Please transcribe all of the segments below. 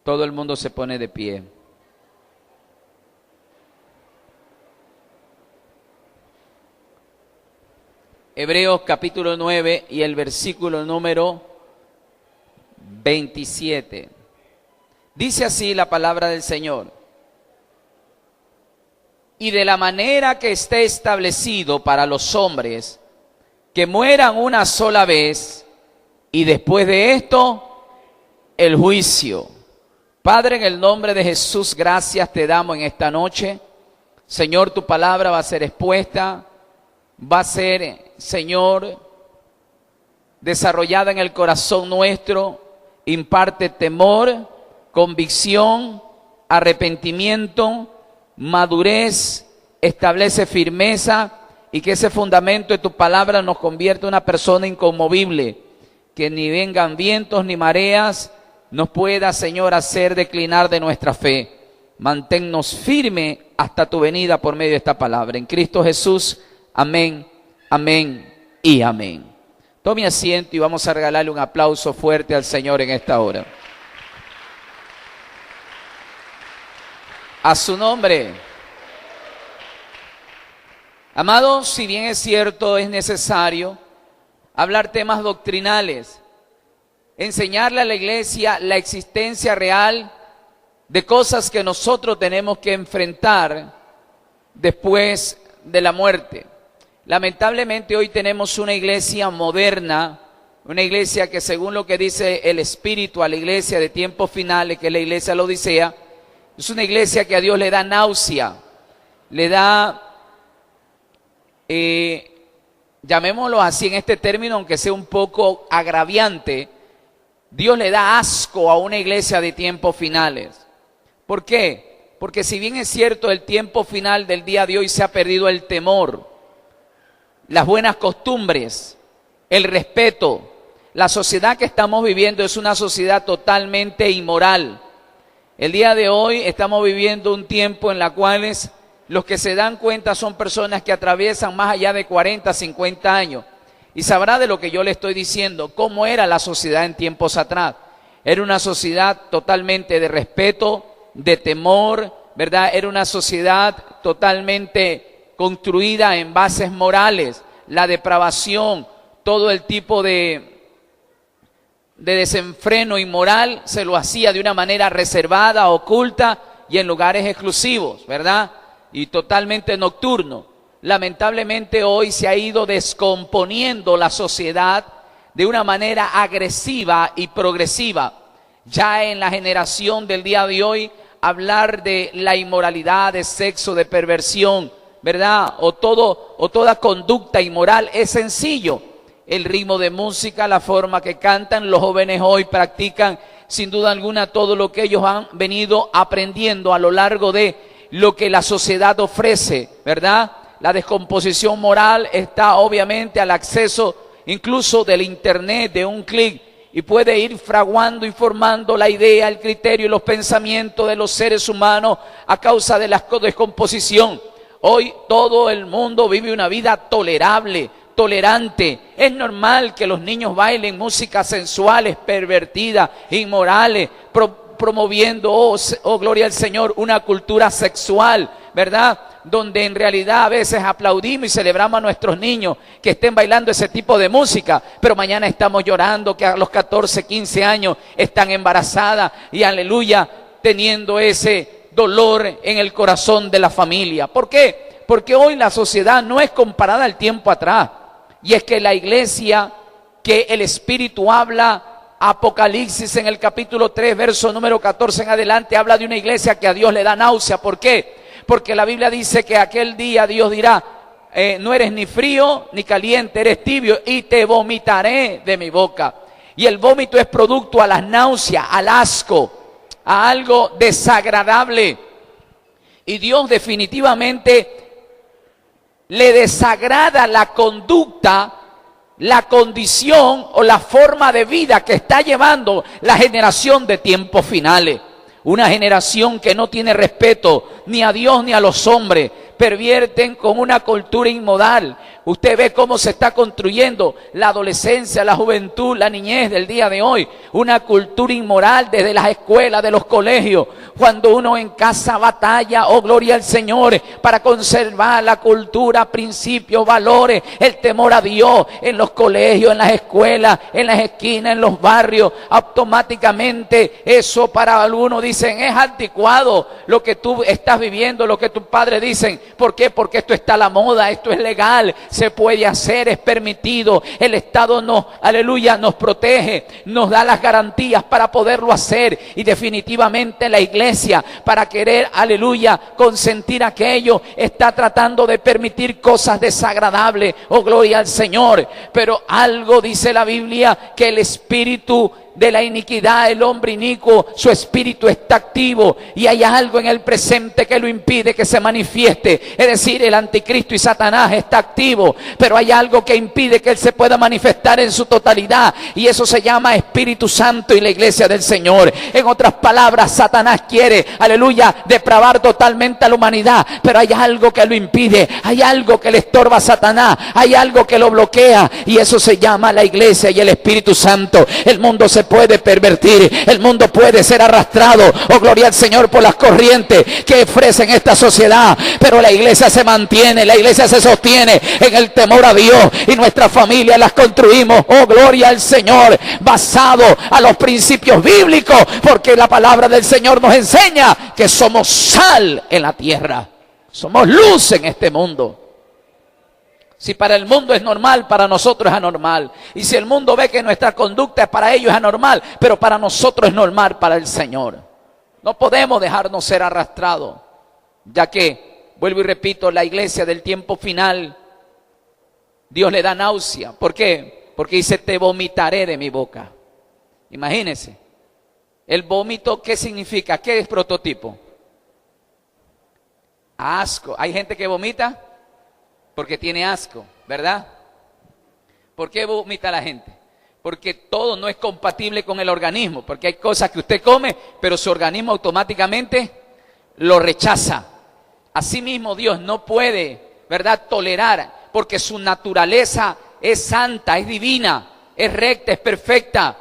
Todo el mundo se pone de pie. Hebreos capítulo 9 y el versículo número 27. Dice así la palabra del Señor. Y de la manera que esté establecido para los hombres, que mueran una sola vez, y después de esto, el juicio. Padre, en el nombre de Jesús, gracias te damos en esta noche. Señor, tu palabra va a ser expuesta, va a ser, Señor, desarrollada en el corazón nuestro. Imparte temor, convicción, arrepentimiento, madurez, establece firmeza, y que ese fundamento de tu palabra nos convierta en una persona inconmovible, que ni vengan vientos ni mareas nos pueda, Señor, hacer declinar de nuestra fe. Manténnos firme hasta tu venida por medio de esta palabra. En Cristo Jesús, amén, amén y amén. Tome asiento y vamos a regalarle un aplauso fuerte al Señor en esta hora. A su nombre. Amados, si bien es cierto, es necesario hablar temas doctrinales, enseñarle a la iglesia la existencia real de cosas que nosotros tenemos que enfrentar después de la muerte. Lamentablemente hoy tenemos una iglesia moderna, una iglesia que, según lo que dice el Espíritu a la iglesia de tiempos finales, que es la iglesia de la Odisea, es una iglesia que a Dios le da náusea, le da, llamémoslo así en este término, aunque sea un poco agraviante, Dios le da asco a una iglesia de tiempos finales. ¿Por qué? Porque si bien es cierto, el tiempo final del día de hoy se ha perdido el temor, las buenas costumbres, el respeto. La sociedad que estamos viviendo es una sociedad totalmente inmoral. El día de hoy estamos viviendo un tiempo en la cual los que se dan cuenta son personas que atraviesan más allá de 40, 50 años. Y sabrá de lo que yo le estoy diciendo, cómo era la sociedad en tiempos atrás. Era una sociedad totalmente de respeto, de temor, ¿verdad? Era una sociedad totalmente construida en bases morales, la depravación, todo el tipo de desenfreno inmoral se lo hacía de una manera reservada, oculta y en lugares exclusivos, ¿verdad? Y totalmente nocturno. Lamentablemente hoy se ha ido descomponiendo la sociedad de una manera agresiva y progresiva. Ya en la generación del día de hoy, hablar de la inmoralidad, de sexo, de perversión, ¿verdad? O toda conducta inmoral es sencillo. El ritmo de música, la forma que cantan, los jóvenes hoy practican sin duda alguna todo lo que ellos han venido aprendiendo a lo largo de lo que la sociedad ofrece, ¿verdad? La descomposición moral está obviamente al acceso incluso del internet, de un clic, y puede ir fraguando y formando la idea, el criterio y los pensamientos de los seres humanos a causa de la descomposición. Hoy todo el mundo vive una vida tolerable, tolerante. Es normal que los niños bailen músicas sensuales, pervertidas, inmorales, promoviendo, oh gloria al Señor, una cultura sexual, ¿verdad? Donde en realidad a veces aplaudimos y celebramos a nuestros niños que estén bailando ese tipo de música, pero mañana estamos llorando que a los 14, 15 años están embarazadas y aleluya, teniendo ese dolor en el corazón de la familia. ¿Por qué? Porque hoy la sociedad no es comparada al tiempo atrás. Y es que la iglesia que el Espíritu habla, Apocalipsis en el capítulo 3, verso número 14 en adelante, habla de una iglesia que a Dios le da náusea. ¿Por qué? Porque la Biblia dice que aquel día Dios dirá, no eres ni frío ni caliente, eres tibio y te vomitaré de mi boca. Y el vómito es producto a las náuseas, al asco, a algo desagradable. Y Dios definitivamente le desagrada la conducta, la condición o la forma de vida que está llevando la generación de tiempos finales. Una generación que no tiene respeto ni a Dios ni a los hombres. Pervierten con una cultura inmoral, Usted ve cómo se está construyendo la adolescencia, la juventud, la niñez del día de hoy. Una cultura inmoral desde las escuelas, de los colegios. Cuando uno en casa batalla, oh gloria al Señor, para conservar la cultura, principios, valores, el temor a Dios en los colegios, en las escuelas, en las esquinas, en los barrios. Automáticamente eso para algunos dicen es anticuado lo que tú estás viviendo, lo que tus padres dicen. ¿Por qué? Porque esto está a la moda, esto es legal. Se puede hacer, es permitido. El Estado nos, aleluya, nos protege, nos da las garantías para poderlo hacer. Y definitivamente la iglesia, para querer, aleluya, consentir aquello, está tratando de permitir cosas desagradables. Oh, gloria al Señor. Pero algo dice la Biblia, que el espíritu de la iniquidad, el hombre inicuo, su espíritu está activo y hay algo en el presente que lo impide que se manifieste. Es decir, el anticristo y Satanás está activo, pero hay algo que impide que él se pueda manifestar en su totalidad, y eso se llama Espíritu Santo y la iglesia del Señor. En otras palabras, Satanás quiere, aleluya, depravar totalmente a la humanidad, pero hay algo que lo impide, hay algo que le estorba a Satanás, hay algo que lo bloquea, y eso se llama la iglesia y el Espíritu Santo. El mundo se puede pervertir, el mundo puede ser arrastrado, oh gloria al Señor, por las corrientes que ofrecen esta sociedad, pero la iglesia se mantiene, la iglesia se sostiene en el temor a Dios, y nuestras familias las construimos, oh gloria al Señor, basado a los principios bíblicos, porque la palabra del Señor nos enseña que somos sal en la tierra, somos luz en este mundo. Si para el mundo es normal, para nosotros es anormal. Y si el mundo ve que nuestra conducta para ellos es anormal, pero para nosotros es normal, para el Señor. No podemos dejarnos ser arrastrados, ya que, vuelvo y repito, la iglesia del tiempo final, Dios le da náusea. ¿Por qué? Porque dice, te vomitaré de mi boca. Imagínense. El vómito, ¿qué significa? ¿Qué es prototipo? Asco. Hay gente que vomita porque tiene asco, ¿verdad? ¿Por qué vomita la gente? Porque todo no es compatible con el organismo, porque hay cosas que usted come, pero su organismo automáticamente lo rechaza. Asimismo, Dios no puede, ¿verdad?, tolerar, porque su naturaleza es santa, es divina, es recta, es perfecta.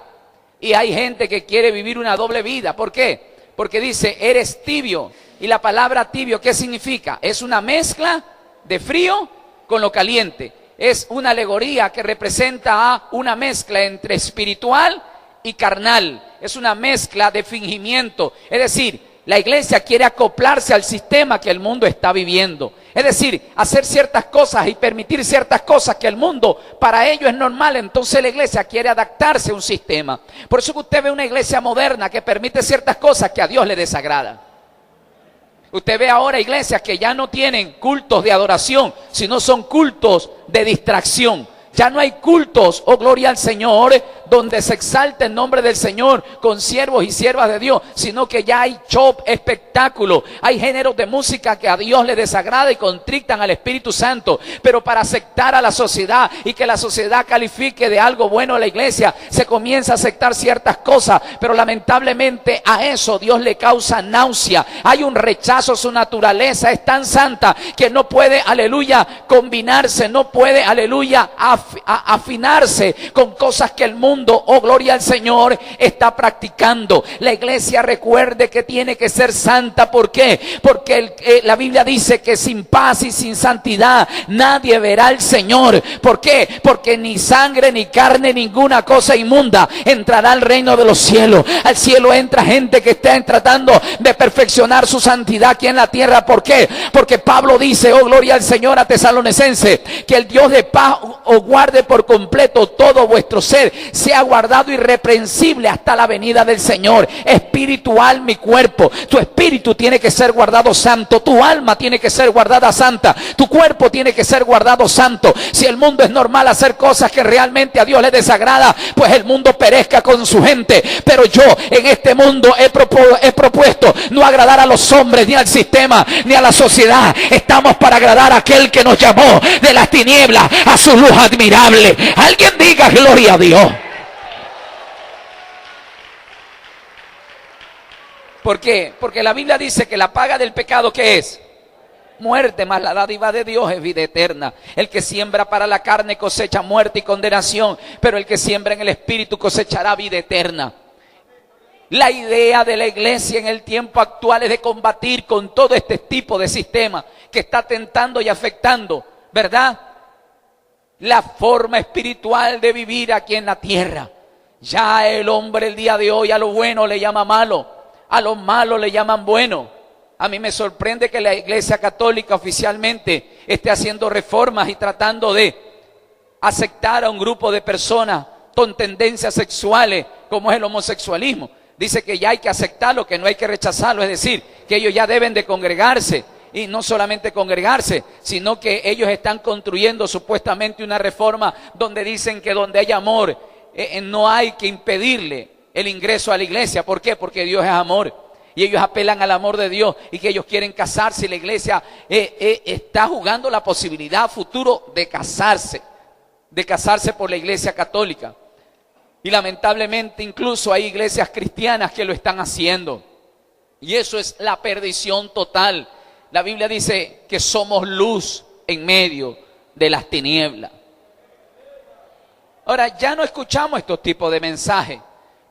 Y hay gente que quiere vivir una doble vida. ¿Por qué? Porque dice, eres tibio. Y la palabra tibio, ¿qué significa? Es una mezcla de frío con lo caliente. Es una alegoría que representa a una mezcla entre espiritual y carnal. Es una mezcla de fingimiento. Es decir, la iglesia quiere acoplarse al sistema que el mundo está viviendo. Es decir, hacer ciertas cosas y permitir ciertas cosas que el mundo para ello es normal. Entonces la iglesia quiere adaptarse a un sistema. Por eso que usted ve una iglesia moderna que permite ciertas cosas que a Dios le desagrada. Usted ve ahora iglesias que ya no tienen cultos de adoración, sino son cultos de distracción. Ya no hay cultos, oh gloria al Señor, donde se exalta el nombre del Señor con siervos y siervas de Dios, sino que ya hay show, espectáculo, hay géneros de música que a Dios le desagrada y contrictan al Espíritu Santo. Pero para aceptar a la sociedad y que la sociedad califique de algo bueno a la iglesia, se comienza a aceptar ciertas cosas, pero lamentablemente a eso Dios le causa náusea. Hay un rechazo, su naturaleza es tan santa que no puede, aleluya, combinarse, no puede, aleluya, afinarse con cosas que el mundo, oh gloria al Señor, está practicando. La iglesia, recuerde que tiene que ser santa. ¿Por qué? Porque la Biblia dice que sin paz y sin santidad nadie verá al Señor. ¿Por qué? Porque ni sangre ni carne, ninguna cosa inmunda entrará al reino de los cielos. Al cielo entra gente que está tratando de perfeccionar su santidad aquí en la tierra. ¿Por qué? Porque Pablo dice, oh gloria al Señor, a Tesalonicenses, que el Dios de paz os guarde por completo todo vuestro ser, sea guardado irreprensible hasta la venida del Señor. Espíritu, alma y cuerpo. Tu espíritu tiene que ser guardado santo, tu alma tiene que ser guardada santa, tu cuerpo tiene que ser guardado santo. Si el mundo es normal hacer cosas que realmente a Dios le desagrada, pues el mundo perezca con su gente. Pero yo en este mundo he propuesto no agradar a los hombres, ni al sistema, ni a la sociedad. Estamos para agradar a aquel que nos llamó de las tinieblas a su luz admirable. Alguien diga gloria a Dios. ¿Por qué? Porque la Biblia dice que la paga del pecado, ¿qué es? muerte, mas la dádiva de Dios es vida eterna. El que siembra para la carne cosecha muerte y condenación, pero el que siembra en el Espíritu cosechará vida eterna. La idea de la iglesia en el tiempo actual es de combatir con todo este tipo de sistema que está tentando y afectando, ¿verdad?, la forma espiritual de vivir aquí en la tierra. Ya el hombre el día de hoy a lo bueno le llama malo, a lo malo le llaman bueno. A mí me sorprende que la Iglesia Católica oficialmente esté haciendo reformas y tratando de aceptar a un grupo de personas con tendencias sexuales como es el homosexualismo. Dice que ya hay que aceptarlo, que no hay que rechazarlo, es decir, que ellos ya deben de congregarse. Y no solamente congregarse, sino que ellos están construyendo supuestamente una reforma donde dicen que donde hay amor, no hay que impedirle el ingreso a la iglesia. ¿Por qué? Porque Dios es amor. Y ellos apelan al amor de Dios y que ellos quieren casarse. Y la iglesia está jugando la posibilidad futuro de casarse por la iglesia católica. Y lamentablemente incluso hay iglesias cristianas que lo están haciendo. Y eso es la perdición total. La Biblia dice que somos luz en medio de las tinieblas. Ahora, ya no escuchamos estos tipos de mensajes.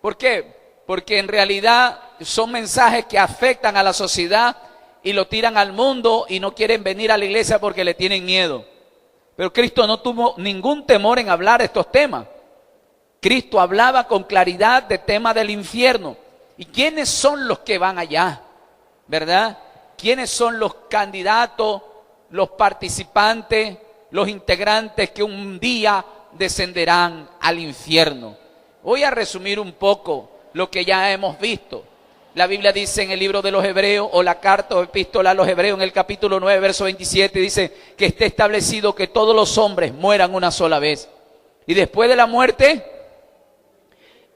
¿Por qué? Porque en realidad son mensajes que afectan a la sociedad y lo tiran al mundo y no quieren venir a la iglesia porque le tienen miedo. Pero Cristo no tuvo ningún temor en hablar de estos temas. Cristo hablaba con claridad de temas del infierno. ¿Y quiénes son los que van allá? ¿Verdad? ¿Quiénes son los candidatos, los participantes, los integrantes que un día descenderán al infierno? Voy a resumir un poco lo que ya hemos visto. La Biblia dice en el libro de los Hebreos, o la carta o epístola a los Hebreos, en el capítulo 9, verso 27, dice que esté establecido que todos los hombres mueran una sola vez. Y después de la muerte,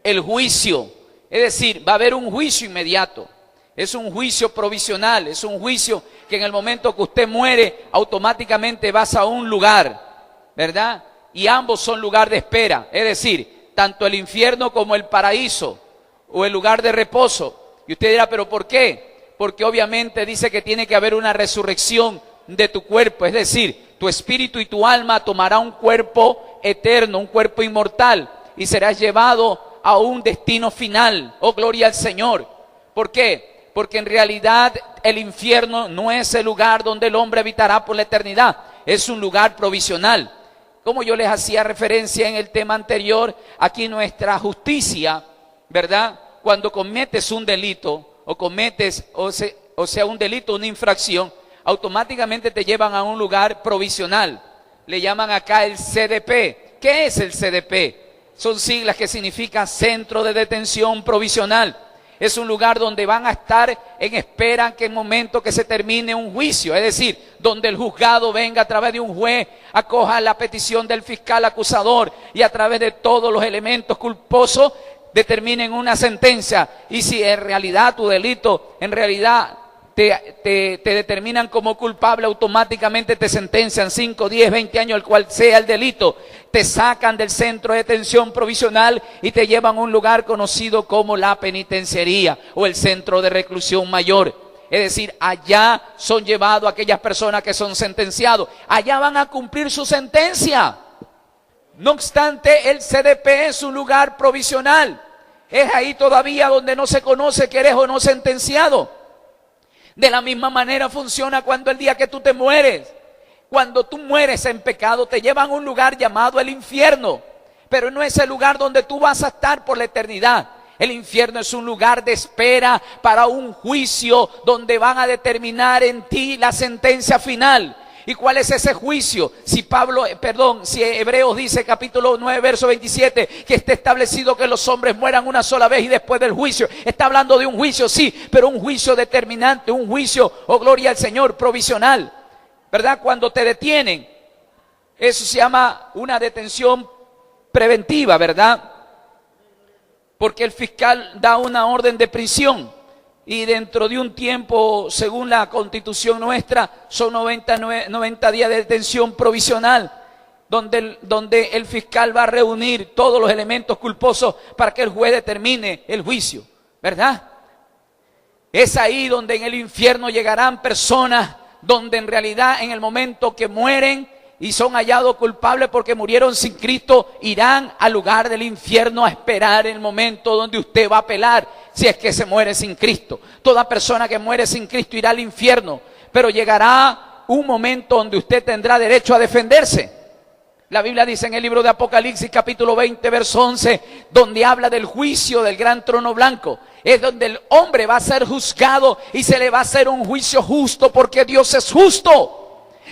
el juicio. Es decir, va a haber un juicio inmediato. Es un juicio provisional, es un juicio que en el momento que usted muere, automáticamente vas a un lugar, ¿verdad? Y ambos son lugar de espera, es decir, tanto el infierno como el paraíso, o el lugar de reposo. Y usted dirá, ¿pero por qué? Porque obviamente dice que tiene que haber una resurrección de tu cuerpo, es decir, tu espíritu y tu alma tomará un cuerpo eterno, un cuerpo inmortal, y serás llevado a un destino final. Oh, gloria al Señor. ¿Por qué? Porque en realidad el infierno no es el lugar donde el hombre habitará por la eternidad. Es un lugar provisional. Como yo les hacía referencia en el tema anterior, aquí nuestra justicia, ¿verdad? Cuando cometes un delito o cometes, o sea, un delito, una infracción, automáticamente te llevan a un lugar provisional. Le llaman acá el CDP. ¿Qué es el CDP? Son siglas que significan Centro de Detención Provisional. Es un lugar donde van a estar en espera que en el momento que se termine un juicio, es decir, donde el juzgado venga a través de un juez, acoja la petición del fiscal acusador y a través de todos los elementos culposos determinen una sentencia. Y si en realidad tu delito, en realidad te determinan como culpable, automáticamente te sentencian 5, 10, 20 años, el cual sea el delito. Te sacan del centro de detención provisional y te llevan a un lugar conocido como la penitenciaría o el centro de reclusión mayor. Es decir, allá son llevados aquellas personas que son sentenciados. Allá van a cumplir su sentencia. No obstante, el CDP es un lugar provisional. Es ahí todavía donde no se conoce que eres o no sentenciado. De la misma manera funciona cuando el día que tú te mueres. Cuando tú mueres en pecado, te llevan a un lugar llamado el infierno. Pero no es el lugar donde tú vas a estar por la eternidad. El infierno es un lugar de espera para un juicio donde van a determinar en ti la sentencia final. ¿Y cuál es ese juicio? Si Hebreos dice, capítulo 9, verso 27, que esté establecido que los hombres mueran una sola vez y después del juicio. Está hablando de un juicio, sí, pero un juicio determinante, un juicio, oh gloria al Señor, provisional. ¿Verdad? Cuando te detienen, eso se llama una detención preventiva, ¿verdad? Porque el fiscal da una orden de prisión. Y dentro de un tiempo, según la Constitución nuestra, son 90 días de detención provisional, donde el fiscal va a reunir todos los elementos culposos para que el juez determine el juicio, ¿verdad? Es ahí donde en el infierno llegarán personas donde en realidad en el momento que mueren y son hallados culpables porque murieron sin Cristo, irán al lugar del infierno a esperar el momento donde usted va a apelar si es que se muere sin Cristo. Toda persona que muere sin Cristo irá al infierno, pero llegará un momento donde usted tendrá derecho a defenderse. La Biblia dice en el libro de Apocalipsis capítulo 20 verso 11, donde habla del juicio del gran trono blanco. Es donde el hombre va a ser juzgado y se le va a hacer un juicio justo porque Dios es justo.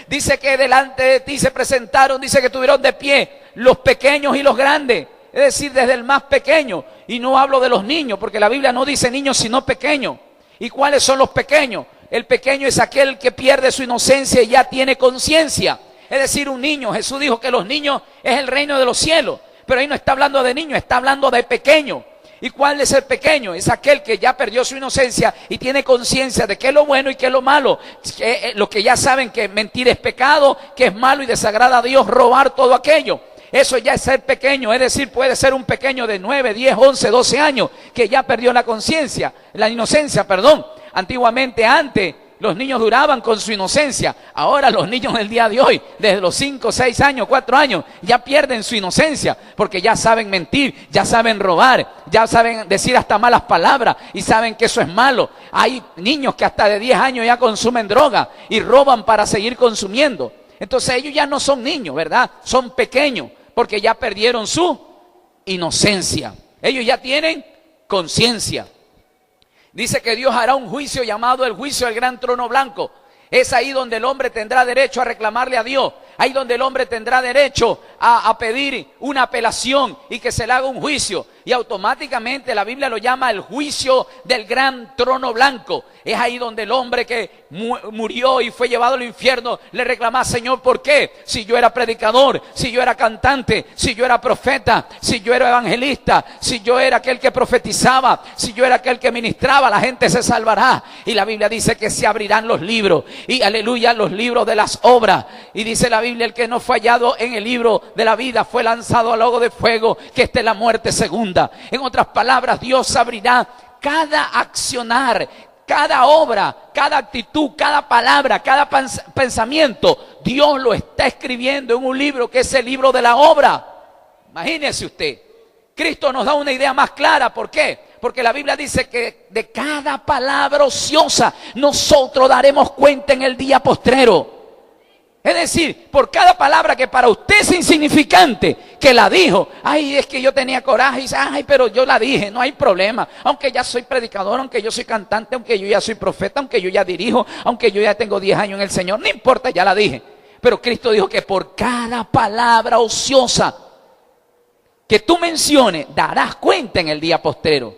Dice que delante de ti se presentaron, dice que estuvieron de pie los pequeños y los grandes. Es decir, desde el más pequeño. Y no hablo de los niños, porque la Biblia no dice niños sino pequeños. ¿Y cuáles son los pequeños? El pequeño es aquel que pierde su inocencia y ya tiene conciencia. Es decir, un niño. Jesús dijo que los niños es el reino de los cielos. Pero ahí no está hablando de niños, está hablando de pequeño. ¿Y cuál es el pequeño? Es aquel que ya perdió su inocencia y tiene conciencia de qué es lo bueno y qué es lo malo. Los que ya saben que mentir es pecado, que es malo y desagrada a Dios robar todo aquello. Eso ya es ser pequeño, es decir, puede ser un pequeño de 9, 10, 11, 12 años que ya perdió la conciencia, la inocencia, perdón. Antiguamente, antes, los niños duraban con su inocencia. Ahora los niños del día de hoy, desde los 5, 6 años, 4 años, ya pierden su inocencia porque ya saben mentir, ya saben robar, ya saben decir hasta malas palabras y saben que eso es malo. Hay niños que hasta de 10 años ya consumen droga y roban para seguir consumiendo. Entonces ellos ya no son niños, ¿verdad? Son pequeños porque ya perdieron su inocencia. Ellos ya tienen conciencia. Dice que Dios hará un juicio llamado el juicio del gran trono blanco. Es ahí donde el hombre tendrá derecho a reclamarle a Dios. Ahí donde el hombre tendrá derecho a pedir una apelación y que se le haga un juicio. Y automáticamente la Biblia lo llama el juicio del gran trono blanco. Es ahí donde el hombre que murió y fue llevado al infierno le reclama: Señor, ¿por qué? Si yo era predicador, si yo era cantante, si yo era profeta, si yo era evangelista, si yo era aquel que profetizaba, si yo era aquel que ministraba, la gente se salvará. Y la Biblia dice que se abrirán los libros. Y aleluya, los libros de las obras. Y dice la Biblia: el que no fue hallado en el libro de la vida fue lanzado al lago de fuego, que esta es la muerte segunda. En otras palabras, Dios abrirá cada accionar, cada obra, cada actitud, cada palabra, cada pensamiento. Dios lo está escribiendo en un libro que es el libro de la obra. Imagínese usted. Cristo nos da una idea más clara. ¿Por qué? Porque la Biblia dice que de cada palabra ociosa nosotros daremos cuenta en el día postrero. Es decir, por cada palabra que para usted es insignificante, que la dijo: ay, es que yo tenía coraje, y dice: ay, pero yo la dije, no hay problema. Aunque ya soy predicador, aunque yo soy cantante, aunque yo ya soy profeta, aunque yo ya dirijo, aunque yo ya tengo 10 años en el Señor, no importa, ya la dije. Pero Cristo dijo que por cada palabra ociosa que tú menciones, darás cuenta en el día postrero.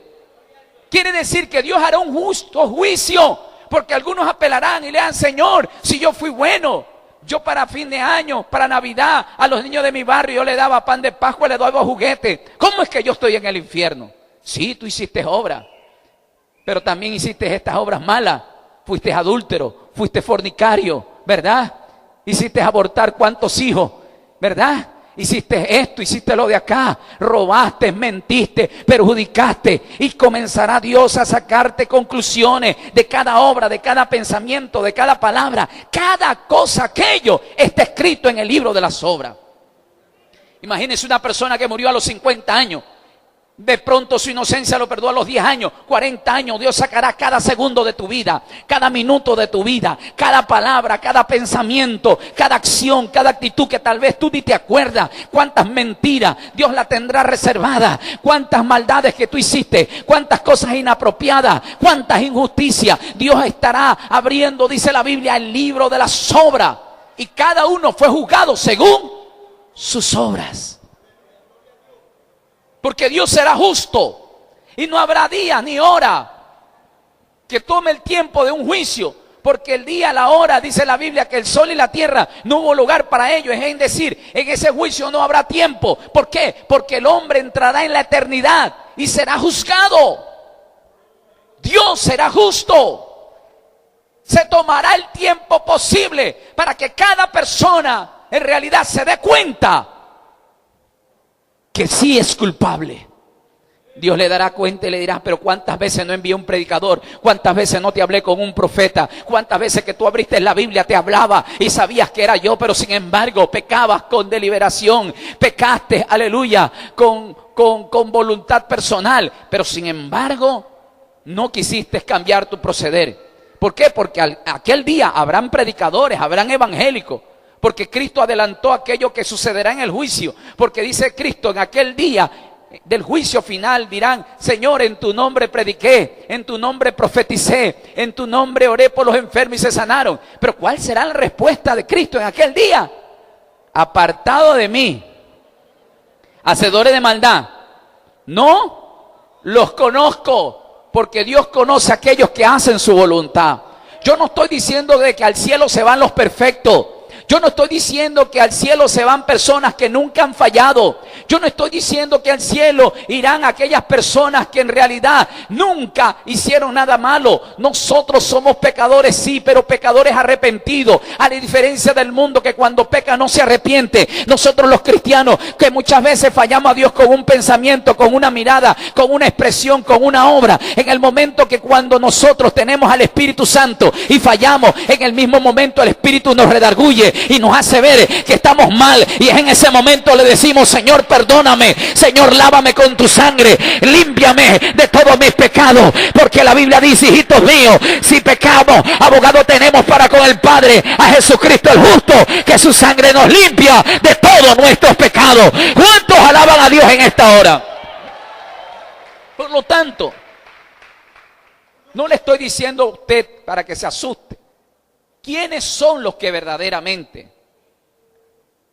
Quiere decir que Dios hará un justo juicio, porque algunos apelarán y le dirán: Señor, si yo fui bueno, yo para fin de año, para Navidad, a los niños de mi barrio yo le daba pan de Pascua, le daba juguetes. ¿Cómo es que yo estoy en el infierno? Sí, tú hiciste obras, pero también hiciste estas obras malas. Fuiste adúltero, fuiste fornicario, ¿verdad? Hiciste abortar cuántos hijos, ¿verdad? Hiciste esto, hiciste lo de acá, robaste, mentiste, perjudicaste, y comenzará Dios a sacarte conclusiones de cada obra, de cada pensamiento, de cada palabra. Cada cosa, aquello está escrito en el libro de las obras. Imagínese una persona que murió a los 50 años. De pronto su inocencia lo perdió a los 10 años, 40 años. Dios sacará cada segundo de tu vida, cada minuto de tu vida, cada palabra, cada pensamiento, cada acción, cada actitud que tal vez tú ni te acuerdas. Cuántas mentiras Dios la tendrá reservada, cuántas maldades que tú hiciste, cuántas cosas inapropiadas, cuántas injusticias. Dios estará abriendo, dice la Biblia, el libro de las obras. Y cada uno fue juzgado según sus obras. Porque Dios será justo y no habrá día ni hora que tome el tiempo de un juicio. Porque el día, la hora, dice la Biblia, que el sol y la tierra no hubo lugar para ello. Es decir, en ese juicio no habrá tiempo. ¿Por qué? Porque el hombre entrará en la eternidad y será juzgado. Dios será justo. Se tomará el tiempo posible para que cada persona en realidad se dé cuenta que sí es culpable, Dios le dará cuenta y le dirá, pero ¿cuántas veces no envié un predicador? ¿Cuántas veces no te hablé con un profeta? ¿Cuántas veces que tú abriste la Biblia te hablaba y sabías que era yo, pero sin embargo pecabas con deliberación, pecaste, aleluya, con voluntad personal, pero sin embargo no quisiste cambiar tu proceder? ¿Por qué? Porque aquel día habrán predicadores, habrán evangélicos, porque Cristo adelantó aquello que sucederá en el juicio, porque dice Cristo, en aquel día del juicio final dirán, Señor, en tu nombre prediqué, en tu nombre profeticé, en tu nombre oré por los enfermos y se sanaron. Pero ¿cuál será la respuesta de Cristo en aquel día? Apartado de mí, hacedores de maldad, no los conozco, porque Dios conoce a aquellos que hacen su voluntad. Yo no estoy diciendo de que al cielo se van los perfectos. Yo no estoy diciendo que al cielo se van personas que nunca han fallado. Yo no estoy diciendo que al cielo irán aquellas personas que en realidad nunca hicieron nada malo. Nosotros somos pecadores, sí, pero pecadores arrepentidos. A la diferencia del mundo que cuando peca no se arrepiente. Nosotros los cristianos que muchas veces fallamos a Dios con un pensamiento, con una mirada, con una expresión, con una obra. En el momento que cuando nosotros tenemos al Espíritu Santo y fallamos, en el mismo momento el Espíritu nos redarguye y nos hace ver que estamos mal, y en ese momento le decimos, Señor, perdóname, Señor, lávame con tu sangre, límpiame de todos mis pecados, porque la Biblia dice, hijitos míos, si pecamos, abogado tenemos para con el Padre, a Jesucristo el justo, que su sangre nos limpia de todos nuestros pecados. ¿Cuántos alaban a Dios en esta hora? Por lo tanto, no le estoy diciendo a usted para que se asuste. ¿Quiénes son los que verdaderamente,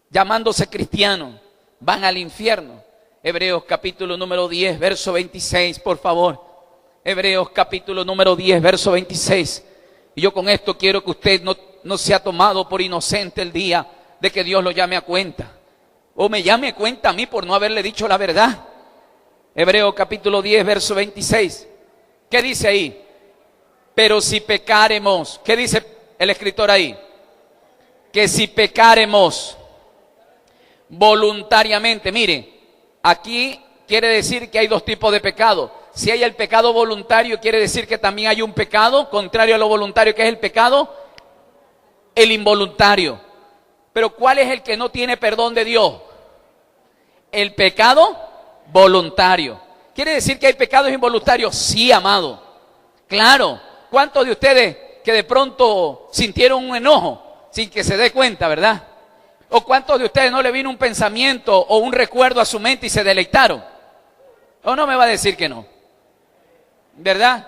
llamándose cristianos, van al infierno? Hebreos capítulo número 10, verso 26, por favor. Hebreos capítulo número 10, verso 26. Y yo con esto quiero que usted no sea tomado por inocente el día de que Dios lo llame a cuenta. O me llame a cuenta a mí por no haberle dicho la verdad. Hebreos capítulo 10, verso 26. ¿Qué dice ahí? Pero si pecaremos, ¿qué dice el escritor ahí? Que si pecaremos voluntariamente, mire, aquí quiere decir que hay dos tipos de pecado. Si hay el pecado voluntario, quiere decir que también hay un pecado contrario a lo voluntario, que es el pecado, el involuntario. Pero ¿cuál es el que no tiene perdón de Dios? El pecado voluntario. ¿Quiere decir que hay pecados involuntarios? Sí, amado. Claro. ¿Cuántos de ustedes que de pronto sintieron un enojo sin que se dé cuenta, verdad? ¿O cuántos de ustedes no le vino un pensamiento o un recuerdo a su mente y se deleitaron? ¿O no me va a decir que no? ¿Verdad?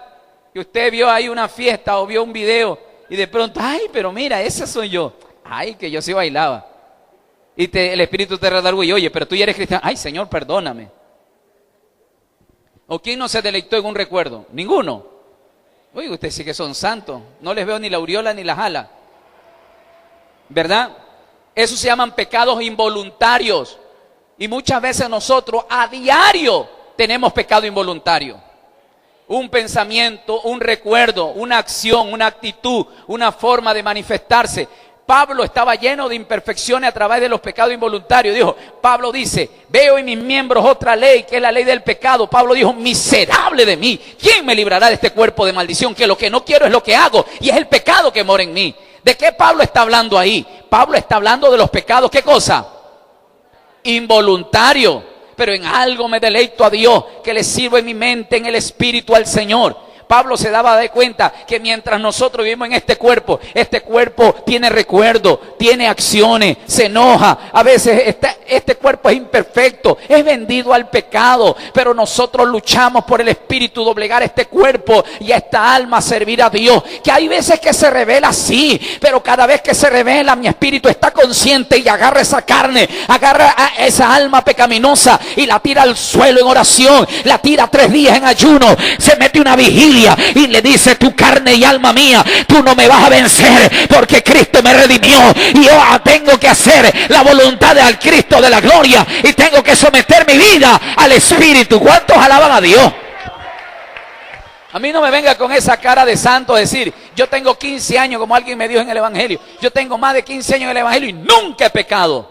Que usted vio ahí una fiesta o vio un video y de pronto, ay, pero mira, ese soy yo. Ay, que yo sí bailaba. Y el Espíritu te redarguye, oye, pero tú ya eres cristiano. Ay, Señor, perdóname. ¿O quién no se deleitó en un recuerdo? Ninguno. Oye, ustedes sí que son santos. No les veo ni la aureola ni la jala. ¿Verdad? Eso se llaman pecados involuntarios. Y muchas veces nosotros a diario tenemos pecado involuntario. Un pensamiento, un recuerdo, una acción, una actitud, una forma de manifestarse. Pablo estaba lleno de imperfecciones a través de los pecados involuntarios. Pablo dice, veo en mis miembros otra ley, que es la ley del pecado. Pablo dijo, miserable de mí, ¿quién me librará de este cuerpo de maldición? Que lo que no quiero es lo que hago, y es el pecado que mora en mí. ¿De qué Pablo está hablando ahí? Pablo está hablando de los pecados, ¿qué cosa? Involuntario. Pero en algo me deleito a Dios, que le sirvo en mi mente, en el espíritu al Señor. Pablo se daba de cuenta que mientras nosotros vivimos en este cuerpo tiene recuerdo, tiene acciones, se enoja. A veces este cuerpo es imperfecto, es vendido al pecado, pero nosotros luchamos por el espíritu, doblegar este cuerpo y a esta alma servir a Dios. Que hay veces que se revela, sí, pero cada vez que se revela mi espíritu está consciente y agarra esa carne, agarra a esa alma pecaminosa y la tira al suelo en oración, la tira 3 días en ayuno, se mete una vigilia y le dice, tu carne y alma mía, tú no me vas a vencer, porque Cristo me redimió y yo tengo que hacer la voluntad del Cristo de la gloria y tengo que someter mi vida al Espíritu. ¿Cuántos alaban a Dios? A mí no me venga con esa cara de santo a decir, yo tengo 15 años, como alguien me dijo en el Evangelio, yo tengo más de 15 años en el Evangelio y nunca he pecado.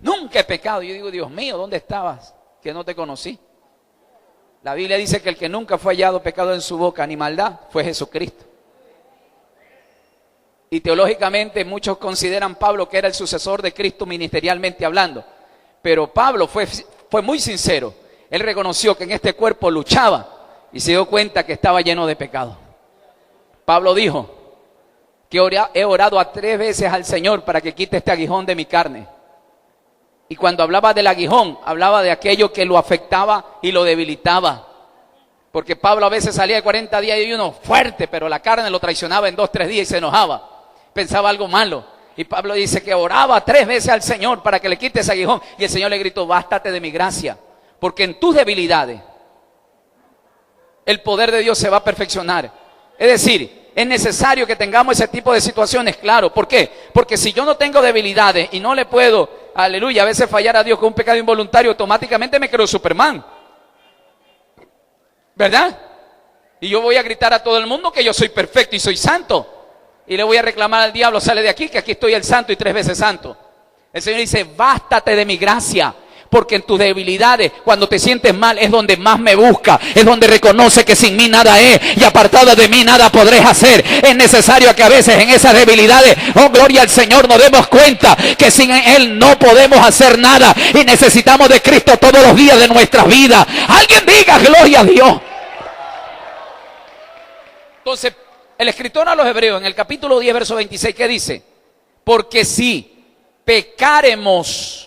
Nunca he pecado. Yo digo, Dios mío, ¿dónde estabas? Que no te conocí. La Biblia dice que el que nunca fue hallado pecado en su boca ni maldad fue Jesucristo. Y teológicamente muchos consideran Pablo que era el sucesor de Cristo ministerialmente hablando. Pero Pablo fue muy sincero. Él reconoció que en este cuerpo luchaba y se dio cuenta que estaba lleno de pecado. Pablo dijo que he orado a 3 veces al Señor para que quite este aguijón de mi carne. Y cuando hablaba del aguijón, hablaba de aquello que lo afectaba y lo debilitaba. Porque Pablo a veces salía de 40 días de ayuno fuerte, pero la carne lo traicionaba en 2, 3 días y se enojaba. Pensaba algo malo. Y Pablo dice que oraba 3 veces al Señor para que le quite ese aguijón. Y el Señor le gritó, bástate de mi gracia. Porque en tus debilidades, el poder de Dios se va a perfeccionar. Es decir, es necesario que tengamos ese tipo de situaciones, claro. ¿Por qué? Porque si yo no tengo debilidades y no le puedo, aleluya, a veces fallar a Dios con un pecado involuntario, automáticamente me creo Superman. ¿Verdad? Y yo voy a gritar a todo el mundo que yo soy perfecto y soy santo. Y le voy a reclamar al diablo, sale de aquí, que aquí estoy el santo y 3 veces santo. El Señor dice, bástate de mi gracia. Porque en tus debilidades, cuando te sientes mal, es donde más me busca. Es donde reconoce que sin mí nada es. Y apartado de mí nada podré hacer. Es necesario que a veces en esas debilidades, oh gloria al Señor, nos demos cuenta que sin Él no podemos hacer nada. Y necesitamos de Cristo todos los días de nuestras vidas. Alguien diga gloria a Dios. Entonces, el escritor a los Hebreos en el capítulo 10, verso 26, ¿qué dice? Porque si pecaremos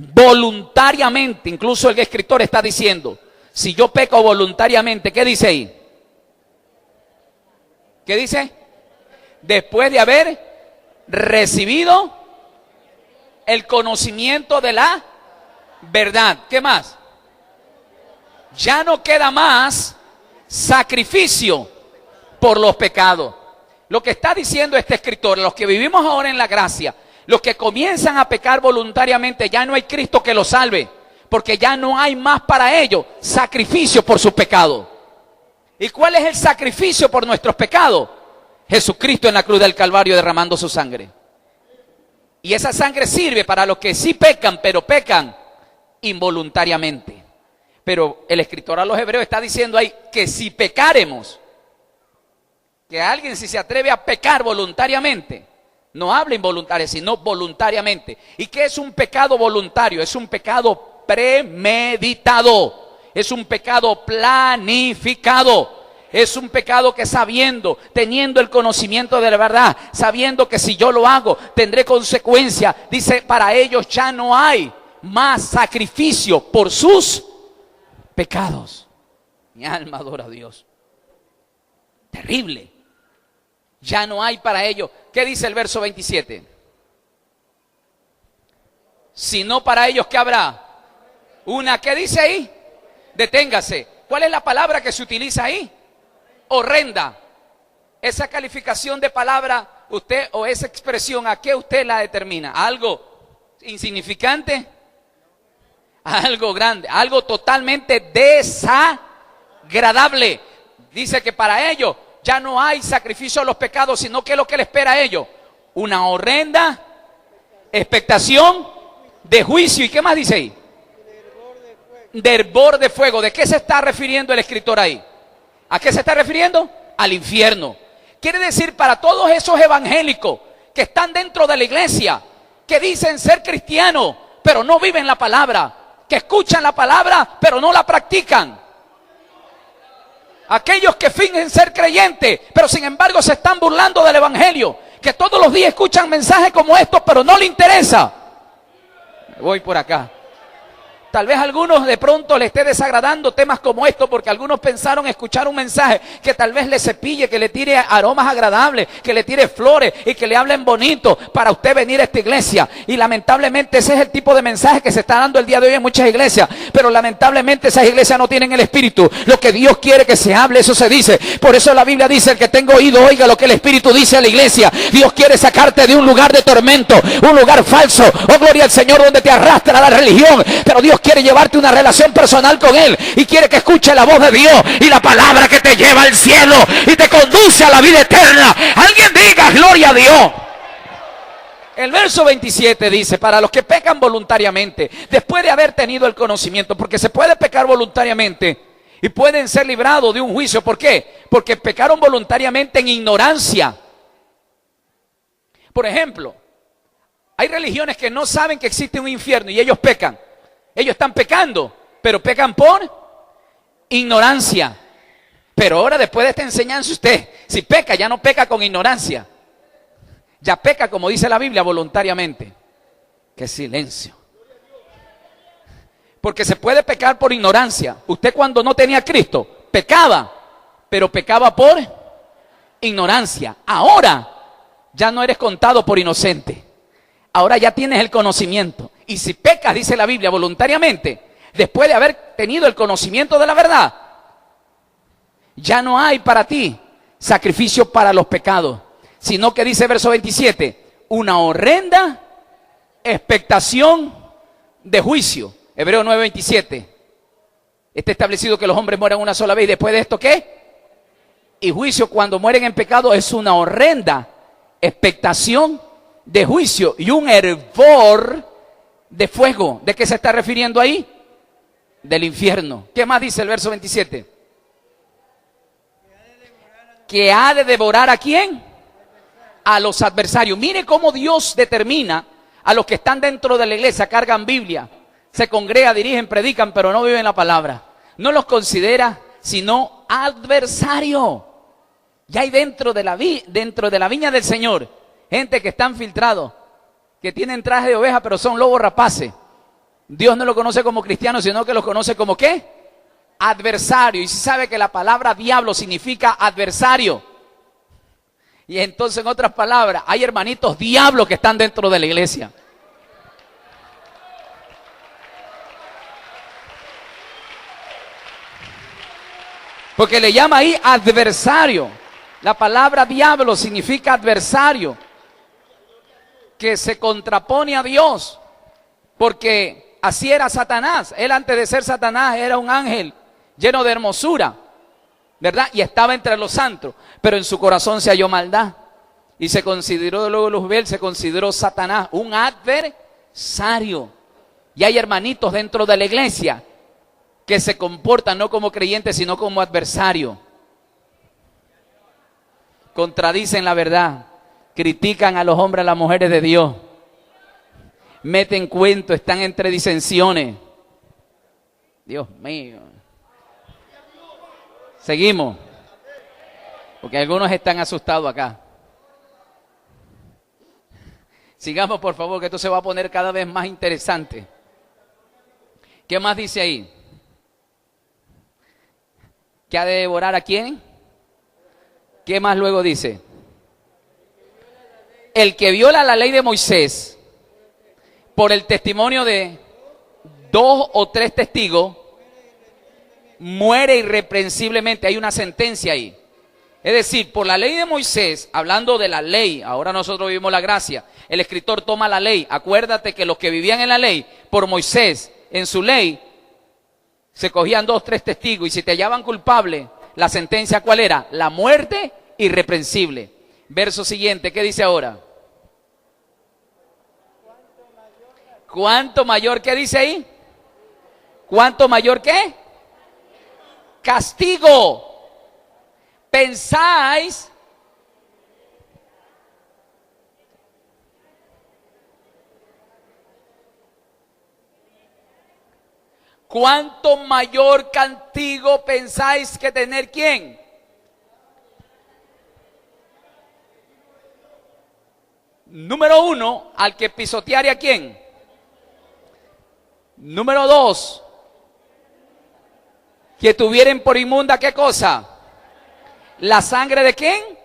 voluntariamente, incluso el escritor está diciendo, si yo peco voluntariamente, ¿qué dice ahí? ¿Qué dice? Después de haber recibido el conocimiento de la verdad. ¿Qué más? Ya no queda más sacrificio por los pecados. Lo que está diciendo este escritor, los que vivimos ahora en la gracia, los que comienzan a pecar voluntariamente, ya no hay Cristo que los salve, porque ya no hay más para ellos sacrificio por sus pecados. ¿Y cuál es el sacrificio por nuestros pecados? Jesucristo en la cruz del Calvario derramando su sangre. Y esa sangre sirve para los que sí pecan, pero pecan involuntariamente. Pero el escritor a los Hebreos está diciendo ahí que si pecaremos, que alguien si se atreve a pecar voluntariamente, no habla involuntario, sino voluntariamente. ¿Y qué es un pecado voluntario? Es un pecado premeditado. Es un pecado planificado. Es un pecado que sabiendo, teniendo el conocimiento de la verdad, sabiendo que si yo lo hago, tendré consecuencia. Dice, para ellos ya no hay más sacrificio por sus pecados. Mi alma adora a Dios. Terrible. Ya no hay para ellos. ¿Qué dice el verso 27? Sino para ellos, ¿qué habrá? Una, ¿qué dice ahí? Deténgase. ¿Cuál es la palabra que se utiliza ahí? Horrenda. Esa calificación de palabra, usted, o esa expresión, ¿a qué usted la determina? ¿Algo insignificante? Algo grande, algo totalmente desagradable. Dice que para ellos ya no hay sacrificio a los pecados, sino que es lo que le espera a ellos. Una horrenda expectación de juicio. ¿Y qué más dice ahí? De hervor de fuego. ¿De qué se está refiriendo el escritor ahí? ¿A qué se está refiriendo? Al infierno. Quiere decir para todos esos evangélicos que están dentro de la iglesia, que dicen ser cristianos, pero no viven la palabra, que escuchan la palabra, pero no la practican. Aquellos que fingen ser creyentes, pero sin embargo se están burlando del evangelio, que todos los días escuchan mensajes como estos, pero no les interesa. Me voy por acá. Tal vez a algunos de pronto les esté desagradando temas como estos, porque algunos pensaron escuchar un mensaje que tal vez le cepille, que le tire aromas agradables, que le tire flores y que le hablen bonito para usted venir a esta iglesia. Y lamentablemente ese es el tipo de mensaje que se está dando el día de hoy en muchas iglesias. Pero lamentablemente esas iglesias no tienen el espíritu. Lo que Dios quiere que se hable, eso se dice. Por eso la Biblia dice, el que tenga oído oiga lo que el espíritu dice a la iglesia. Dios quiere sacarte de un lugar de tormento, un lugar falso, oh gloria al Señor, donde te arrastra la religión. Pero Dios quiere llevarte una relación personal con Él y quiere que escuche la voz de Dios y la palabra que te lleva al cielo y te conduce a la vida eterna. Alguien diga gloria a Dios. El verso 27 dice, para los que pecan voluntariamente, después de haber tenido el conocimiento, porque se puede pecar voluntariamente y pueden ser librados de un juicio. ¿Por qué? Porque pecaron voluntariamente en ignorancia. Por ejemplo, hay religiones que no saben que existe un infierno y ellos pecan. Ellos están pecando, pero pecan por ignorancia. Pero ahora, después de esta enseñanza, usted, si peca, ya no peca con ignorancia. Ya peca, como dice la Biblia, voluntariamente. ¡Qué silencio! Porque se puede pecar por ignorancia. Usted, cuando no tenía a Cristo, pecaba, pero pecaba por ignorancia. Ahora ya no eres contado por inocente. Ahora ya tienes el conocimiento. Y si pecas, dice la Biblia, voluntariamente, después de haber tenido el conocimiento de la verdad, ya no hay para ti sacrificio para los pecados, sino que dice verso 27, una horrenda expectación de juicio. Hebreo 9:27. Está establecido que los hombres mueran una sola vez, y después de esto, ¿qué? Y juicio. Cuando mueren en pecado es una horrenda expectación de juicio y un hervor de fuego. ¿De qué se está refiriendo ahí? Del infierno. ¿Qué más dice el verso 27? Que ha de devorar ¿a quién? A los adversarios. Mire cómo Dios determina a los que están dentro de la iglesia, cargan Biblia, se congregan, dirigen, predican, pero no viven la palabra. No los considera sino adversario. Ya hay dentro de la viña del Señor gente que están filtrados, que tienen traje de oveja, pero son lobos rapaces. Dios no lo conoce como cristiano, sino que los conoce como ¿qué? Adversario. Y si sabe que la palabra diablo significa adversario. Y entonces, en otras palabras, hay hermanitos diablos que están dentro de la iglesia. Porque le llama ahí adversario. La palabra diablo significa adversario, que se contrapone a Dios. Porque así era Satanás. Él, antes de ser Satanás, era un ángel lleno de hermosura, ¿verdad? Y estaba entre los santos, pero en su corazón se halló maldad. Y se consideró, luego Luzbel, se consideró Satanás un adversario. Y hay hermanitos dentro de la iglesia que se comportan no como creyentes, sino como adversarios. Contradicen la verdad, critican a los hombres, a las mujeres de Dios, meten cuentos, están entre disensiones. Dios mío. Seguimos, porque algunos están asustados acá. Sigamos, por favor, que esto se va a poner cada vez más interesante. ¿Qué más dice ahí? ¿Que ha de devorar a quién? ¿Qué más luego dice? El que viola la ley de Moisés por el testimonio de 2 o 3 testigos muere irreprensiblemente. Hay una sentencia ahí. Es decir, por la ley de Moisés, hablando de la ley, ahora nosotros vivimos la gracia, el escritor toma la ley. Acuérdate que los que vivían en la ley, por Moisés, en su ley, se cogían 2 o 3 testigos, y si te hallaban culpable, la sentencia ¿cuál era? La muerte irreprensible. Verso siguiente, ¿qué dice ahora? ¿Cuánto mayor qué dice ahí? ¿Cuánto mayor qué? Castigo. ¿Pensáis cuánto mayor castigo pensáis que tener quién? Número 1, al que pisoteare a quién. Número 2, que tuvieren por inmunda ¿qué cosa? ¿La sangre de quién?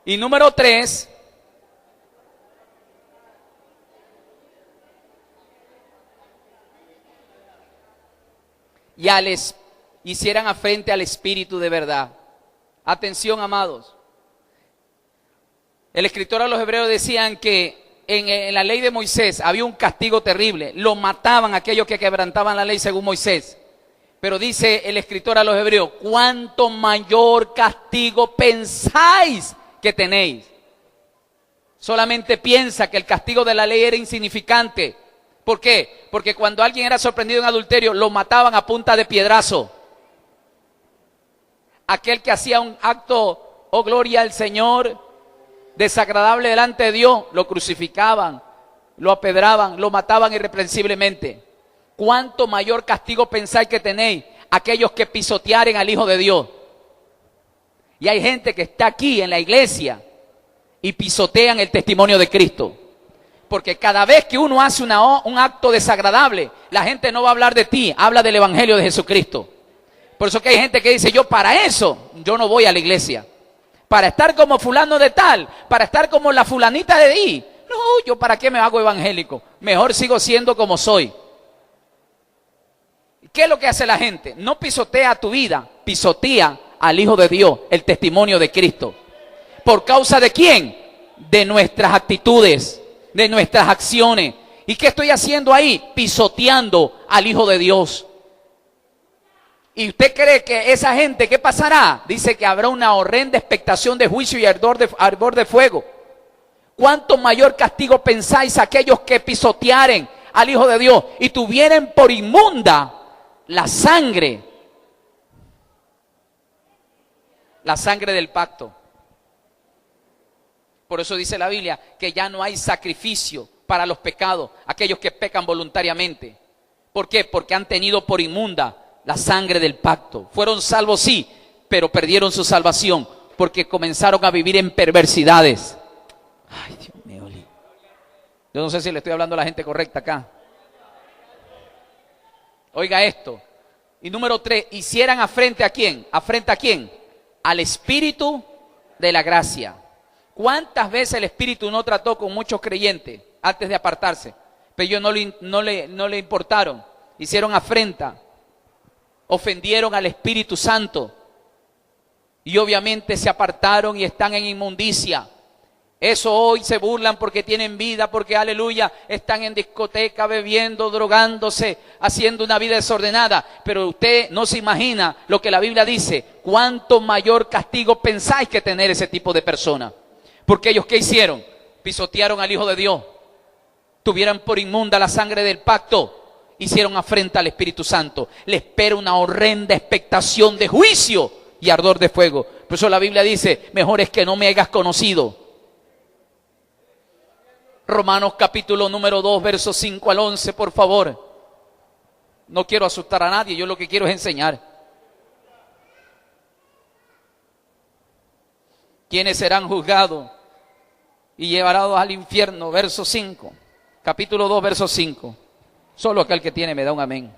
Y número 3, hicieran afrente al Espíritu de verdad. Atención, amados. El escritor a los hebreos decían que en la ley de Moisés había un castigo terrible. Lo mataban aquellos que quebrantaban la ley según Moisés. Pero dice el escritor a los hebreos, ¿cuánto mayor castigo pensáis que tenéis? Solamente piensa que el castigo de la ley era insignificante. ¿Por qué? Porque cuando alguien era sorprendido en adulterio, lo mataban a punta de piedrazo. Aquel que hacía un acto, oh gloria al Señor, desagradable delante de Dios, lo crucificaban, lo apedraban, lo mataban irreprensiblemente. ¿Cuánto mayor castigo pensáis que tenéis aquellos que pisotearen al Hijo de Dios? Y hay gente que está aquí en la iglesia y pisotean el testimonio de Cristo. Porque cada vez que uno hace un acto desagradable, la gente no va a hablar de ti, habla del Evangelio de Jesucristo. Por eso que hay gente que dice, yo para eso, yo no voy a la iglesia. Para estar como fulano de tal, para estar como la fulanita de ahí. No, yo para qué me hago evangélico, mejor sigo siendo como soy. ¿Qué es lo que hace la gente? No pisotea tu vida, pisotea al Hijo de Dios, el testimonio de Cristo. ¿Por causa de quién? De nuestras actitudes, de nuestras acciones. ¿Y qué estoy haciendo ahí? Pisoteando al Hijo de Dios. ¿Y usted cree que esa gente, qué pasará? Dice que habrá una horrenda expectación de juicio y ardor de fuego. ¿Cuánto mayor castigo pensáis aquellos que pisotearen al Hijo de Dios y tuvieren por inmunda la sangre del pacto? Por eso dice la Biblia que ya no hay sacrificio para los pecados, aquellos que pecan voluntariamente. ¿Por qué? Porque han tenido por inmunda la sangre del pacto. Fueron salvos, sí, pero perdieron su salvación porque comenzaron a vivir en perversidades. Ay, Dios mío. Yo no sé si le estoy hablando a la gente correcta acá. Oiga esto. Y número 3, hicieran afrenta a quién. ¿Afrenta a quién? Al Espíritu de la gracia. ¿Cuántas veces el Espíritu no trató con muchos creyentes antes de apartarse? Pero ellos no le importaron. Hicieron afrenta. Ofendieron al Espíritu Santo. Y obviamente se apartaron y están en inmundicia. Eso hoy se burlan porque tienen vida, porque aleluya, están en discoteca, bebiendo, drogándose, haciendo una vida desordenada. Pero usted no se imagina lo que la Biblia dice. ¿Cuánto mayor castigo pensáis que tener ese tipo de personas? Porque ellos, ¿qué hicieron? Pisotearon al Hijo de Dios. Tuvieron por inmunda la sangre del pacto. Hicieron afrenta al Espíritu Santo. Le espera una horrenda expectación de juicio y ardor de fuego. Por eso la Biblia dice, mejor es que no me hayas conocido. Romanos capítulo número 2, versos 5 al 11, por favor. No quiero asustar a nadie, yo lo que quiero es enseñar. ¿Quiénes serán juzgados y llevados al infierno? Verso 5. Capítulo 2, verso 5. Solo aquel que tiene me da un amén.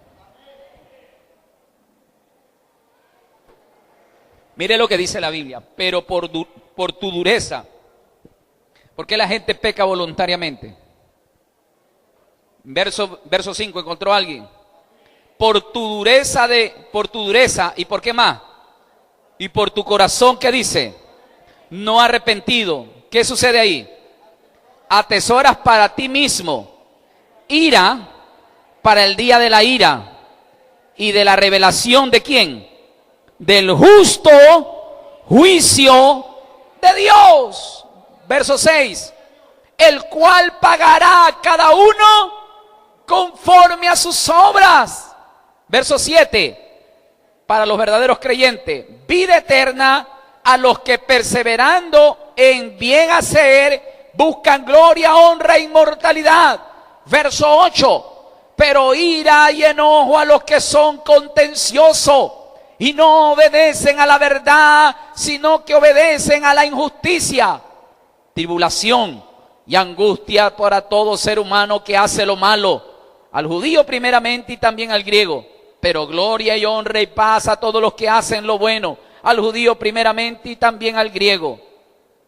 Mire lo que dice la Biblia. Pero por tu dureza. ¿Por qué la gente peca voluntariamente? Verso 5, ¿encontró alguien? Por tu dureza ¿y por qué más? Y por tu corazón, ¿qué dice? No arrepentido. ¿Qué sucede ahí? Atesoras para ti mismo ira para el día de la ira y de la revelación ¿de quién? Del justo juicio de Dios. Verso 6, el cual pagará a cada uno conforme a sus obras. Verso 7, para los verdaderos creyentes, vida eterna a los que perseverando en bien hacer buscan gloria, honra e inmortalidad. Verso 8, pero ira y enojo a los que son contenciosos y no obedecen a la verdad, sino que obedecen a la injusticia. Tribulación y angustia para todo ser humano que hace lo malo, al judío primeramente y también al griego, pero gloria y honra y paz a todos los que hacen lo bueno, al judío primeramente y también al griego,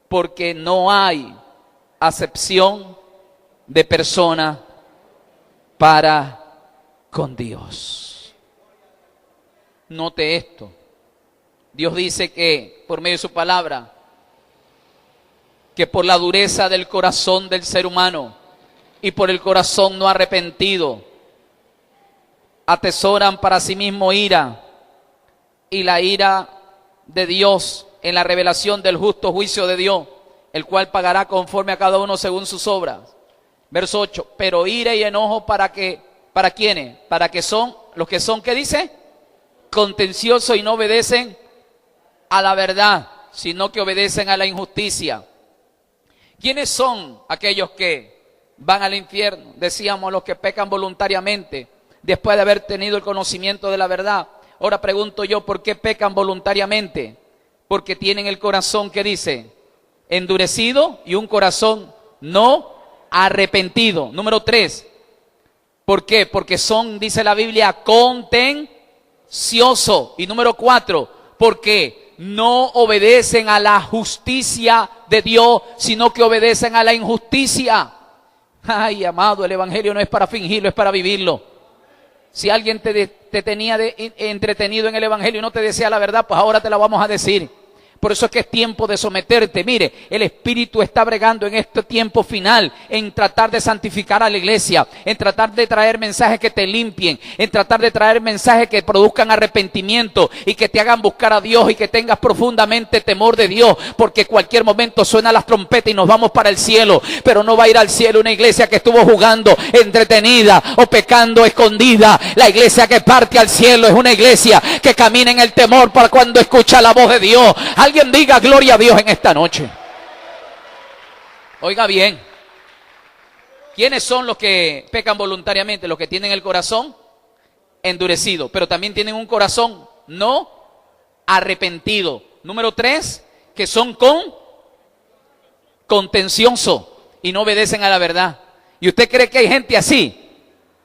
porque no hay acepción de persona para con Dios. Note esto. Dios dice que por medio de su palabra, que por la dureza del corazón del ser humano y por el corazón no arrepentido, atesoran para sí mismo ira, y la ira de Dios en la revelación del justo juicio de Dios, el cual pagará conforme a cada uno según sus obras. Verso 8, pero ira y enojo ¿para quiénes? Para que son, los que son, ¿qué dice? Contenciosos y no obedecen a la verdad, sino que obedecen a la injusticia. ¿Quiénes son aquellos que van al infierno? Decíamos, los que pecan voluntariamente, después de haber tenido el conocimiento de la verdad. Ahora pregunto yo, ¿por qué pecan voluntariamente? Porque tienen el corazón, ¿qué dice? Endurecido, y un corazón no arrepentido. Número 3. ¿Por qué? Porque son, dice la Biblia, contencioso. Y número 4, porque no obedecen a la justicia de Dios, sino que obedecen a la injusticia. Ay, amado, el evangelio no es para fingirlo, es para vivirlo. Si alguien te tenía entretenido en el evangelio y no te decía la verdad, pues ahora te la vamos a decir. Por eso es que es tiempo de someterte. Mire, el Espíritu está bregando en este tiempo final en tratar de santificar a la iglesia, en tratar de traer mensajes que te limpien, en tratar de traer mensajes que produzcan arrepentimiento y que te hagan buscar a Dios y que tengas profundamente temor de Dios, porque cualquier momento suenan las trompetas y nos vamos para el cielo, pero no va a ir al cielo una iglesia que estuvo jugando entretenida o pecando escondida. La iglesia que parte al cielo es una iglesia que camina en el temor para cuando escucha la voz de Dios. Alguien diga gloria a Dios en esta noche. Oiga bien, ¿quiénes son los que pecan voluntariamente? Los que tienen el corazón endurecido, pero también tienen un corazón no arrepentido. Número 3, que son contencioso y no obedecen a la verdad. ¿Y usted cree que hay gente así,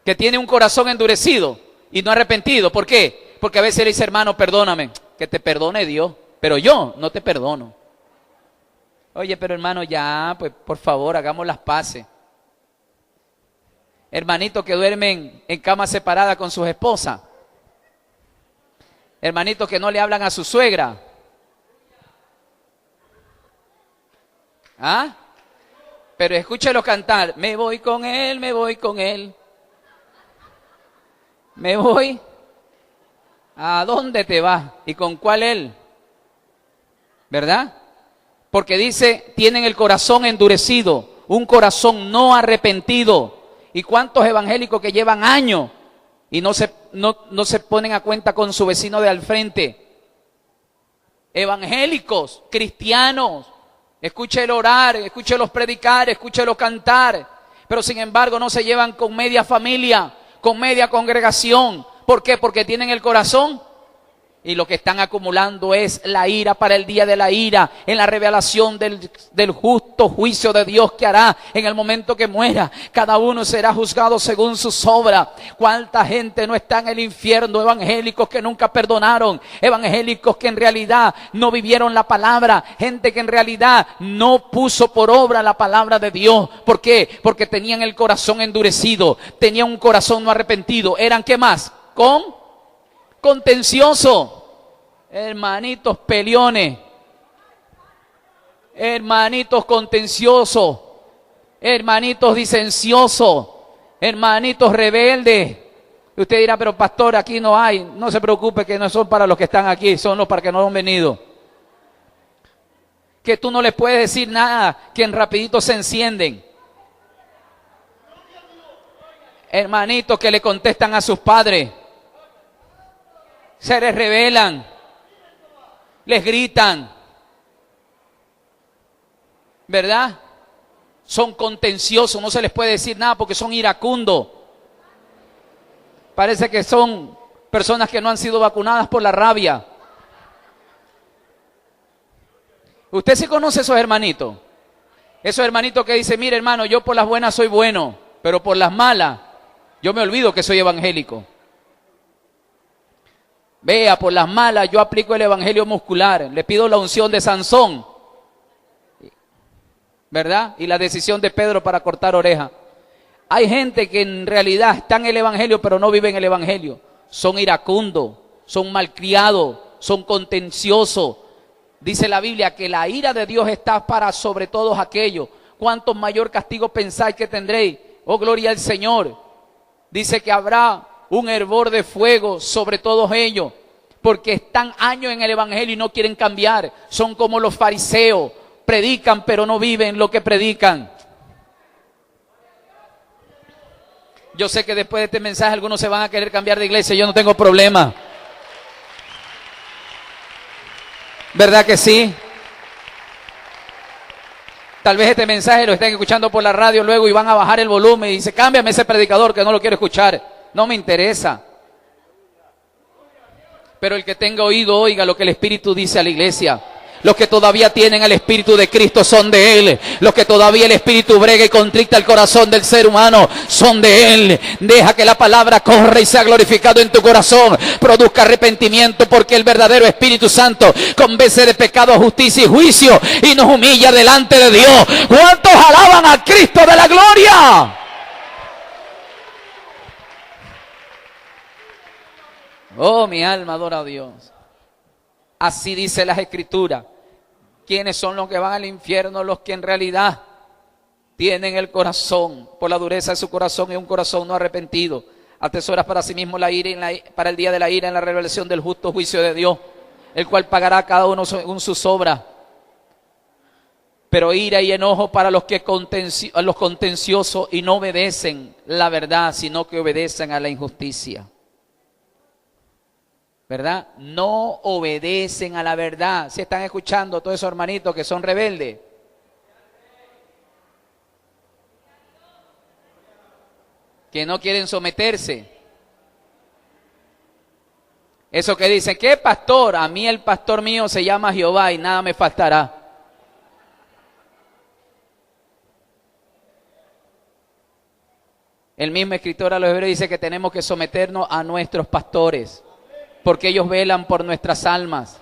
que tiene un corazón endurecido y no arrepentido? ¿Por qué? Porque a veces le dice, hermano, perdóname. Que te perdone Dios, pero yo no te perdono. Oye, pero hermano, ya, pues por favor, hagamos las paces. Hermanitos que duermen en cama separada con sus esposas. Hermanitos que no le hablan a su suegra. ¿Ah? Pero escúchelo cantar. Me voy con él, me voy con él. Me voy. ¿A dónde te vas? ¿Y con cuál él? ¿Verdad? Porque dice, tienen el corazón endurecido, un corazón no arrepentido. ¿Y cuántos evangélicos que llevan años y no se ponen a cuenta con su vecino de al frente? Evangélicos, cristianos, escúchelo orar, escúchelos predicar, escúchelos cantar, pero sin embargo no se llevan con media familia, con media congregación. ¿Por qué? Porque tienen el corazón y lo que están acumulando es la ira para el día de la ira, en la revelación del justo juicio de Dios que hará en el momento que muera. Cada uno será juzgado según sus obras. ¿Cuánta gente no está en el infierno? Evangélicos que nunca perdonaron, evangélicos que en realidad no vivieron la palabra, gente que en realidad no puso por obra la palabra de Dios. ¿Por qué? Porque tenían el corazón endurecido, tenían un corazón no arrepentido. ¿Eran qué más? Contencioso. Hermanitos peleones, hermanitos contenciosos, hermanitos disenciosos, hermanitos rebeldes. Usted dirá, pero pastor, aquí no hay. No se preocupe, que no son para los que están aquí, son los para que no han venido. Que tú no les puedes decir nada, que en rapidito se encienden. Hermanitos que le contestan a sus padres, se les rebelan, les gritan, ¿verdad? Son contenciosos, no se les puede decir nada porque son iracundos. Parece que son personas que no han sido vacunadas por la rabia. ¿Usted sí conoce esos hermanitos? Esos hermanitos que dicen, mire hermano, yo por las buenas soy bueno, pero por las malas yo me olvido que soy evangélico. Vea, por las malas yo aplico el evangelio muscular, le pido la unción de Sansón, ¿verdad? Y la decisión de Pedro para cortar oreja. Hay gente que en realidad está en el evangelio, pero no vive en el evangelio. Son iracundos, son malcriados, son contenciosos. Dice la Biblia que la ira de Dios está para sobre todos aquellos. ¿Cuánto mayor castigo pensáis que tendréis? Oh, gloria al Señor. Dice que habrá un hervor de fuego sobre todos ellos, porque están años en el evangelio y no quieren cambiar. Son como los fariseos, predican pero no viven lo que predican. Yo sé que después de este mensaje algunos se van a querer cambiar de iglesia, yo no tengo problema. ¿Verdad que sí? Tal vez este mensaje lo estén escuchando por la radio luego y van a bajar el volumen y dice, cámbiame ese predicador que no lo quiero escuchar. No me interesa. Pero el que tenga oído, oiga lo que el Espíritu dice a la iglesia. Los que todavía tienen el Espíritu de Cristo son de Él. Los que todavía el Espíritu brega y contricta el corazón del ser humano son de Él. Deja que la palabra corra y sea glorificado en tu corazón. Produzca arrepentimiento porque el verdadero Espíritu Santo convence de pecado, justicia y juicio y nos humilla delante de Dios. ¿Cuántos alaban a Cristo de la gloria? Oh, mi alma adora a Dios. Así dice las Escrituras. ¿Quiénes son los que van al infierno? Los que en realidad tienen el corazón, por la dureza de su corazón y un corazón no arrepentido. Atesoras para sí mismo la ira para el día de la ira en la revelación del justo juicio de Dios, el cual pagará a cada uno según sus obras. Pero ira y enojo para los contenciosos y no obedecen la verdad, sino que obedecen a la injusticia. ¿Verdad? No obedecen a la verdad. Si están escuchando todos esos hermanitos que son rebeldes. Que no quieren someterse. Eso que dicen, ¿qué pastor? A mí el pastor mío se llama Jehová y nada me faltará. El mismo escritor a los hebreos dice que tenemos que someternos a nuestros pastores. Porque ellos velan por nuestras almas.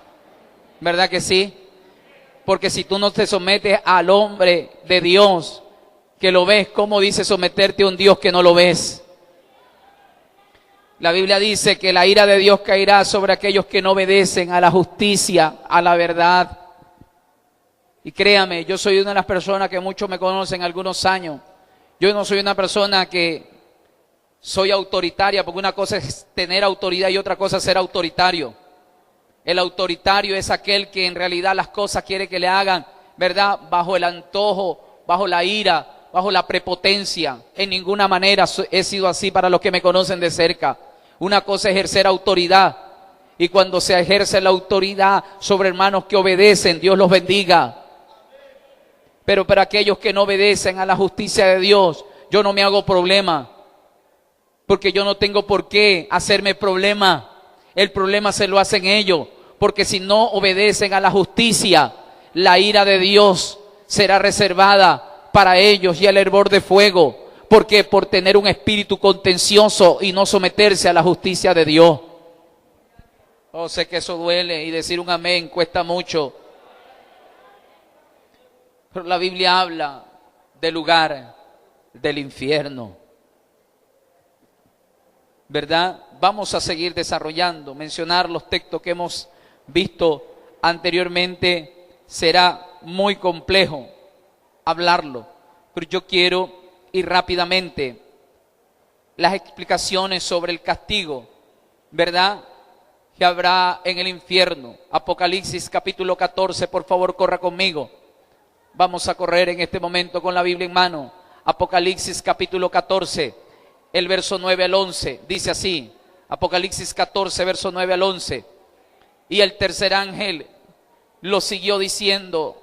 ¿Verdad que sí? Porque si tú no te sometes al hombre de Dios, que lo ves, ¿cómo dice someterte a un Dios que no lo ves? La Biblia dice que la ira de Dios caerá sobre aquellos que no obedecen a la justicia, a la verdad. Y créame, yo soy una de las personas que muchos me conocen algunos años. Yo no soy una persona que soy autoritaria, porque una cosa es tener autoridad y otra cosa es ser autoritario. El autoritario es aquel que en realidad las cosas quiere que le hagan, ¿verdad? Bajo el antojo, bajo la ira, bajo la prepotencia. En ninguna manera he sido así para los que me conocen de cerca. Una cosa es ejercer autoridad. Y cuando se ejerce la autoridad sobre hermanos que obedecen, Dios los bendiga. Pero para aquellos que no obedecen a la justicia de Dios, yo no me hago problema. Porque yo no tengo por qué hacerme problema. El problema se lo hacen ellos. Porque si no obedecen a la justicia, la ira de Dios será reservada para ellos y el hervor de fuego. Porque por tener un espíritu contencioso y no someterse a la justicia de Dios. Oh, sé que eso duele y decir un amén cuesta mucho. Pero la Biblia habla del lugar del infierno. ¿Verdad? Vamos a seguir desarrollando, mencionar los textos que hemos visto anteriormente. Será muy complejo hablarlo, pero yo quiero ir rápidamente las explicaciones sobre el castigo, ¿verdad?, que habrá en el infierno. Apocalipsis capítulo 14, por favor corra conmigo. Vamos a correr en este momento con la Biblia en mano. Apocalipsis capítulo 14. El verso 9 al 11, dice así, Apocalipsis 14, verso 9 al 11. Y el tercer ángel lo siguió diciendo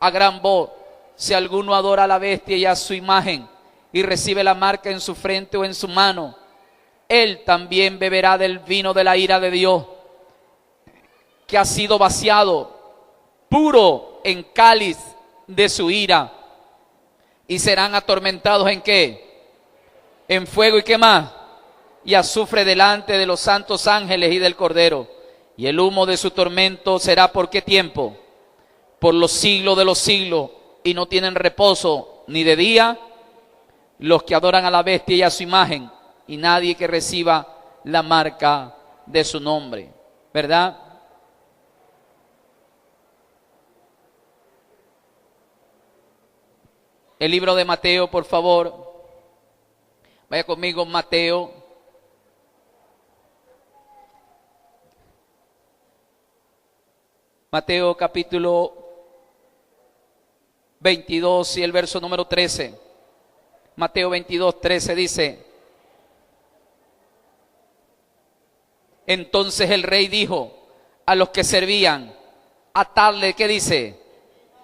a gran voz, si alguno adora a la bestia y a su imagen, y recibe la marca en su frente o en su mano, él también beberá del vino de la ira de Dios, que ha sido vaciado, puro en cáliz de su ira, y serán atormentados ¿en qué? En fuego y qué más, y azufre delante de los santos ángeles y del Cordero. Y el humo de su tormento será ¿por qué tiempo? Por los siglos de los siglos, y no tienen reposo ni de día los que adoran a la bestia y a su imagen, y nadie que reciba la marca de su nombre. ¿Verdad? El libro de Mateo, por favor. Vaya conmigo, Mateo. Mateo capítulo 22 y el verso número 13. Mateo 22, 13 dice: Entonces el rey dijo a los que servían: atarle, ¿qué dice?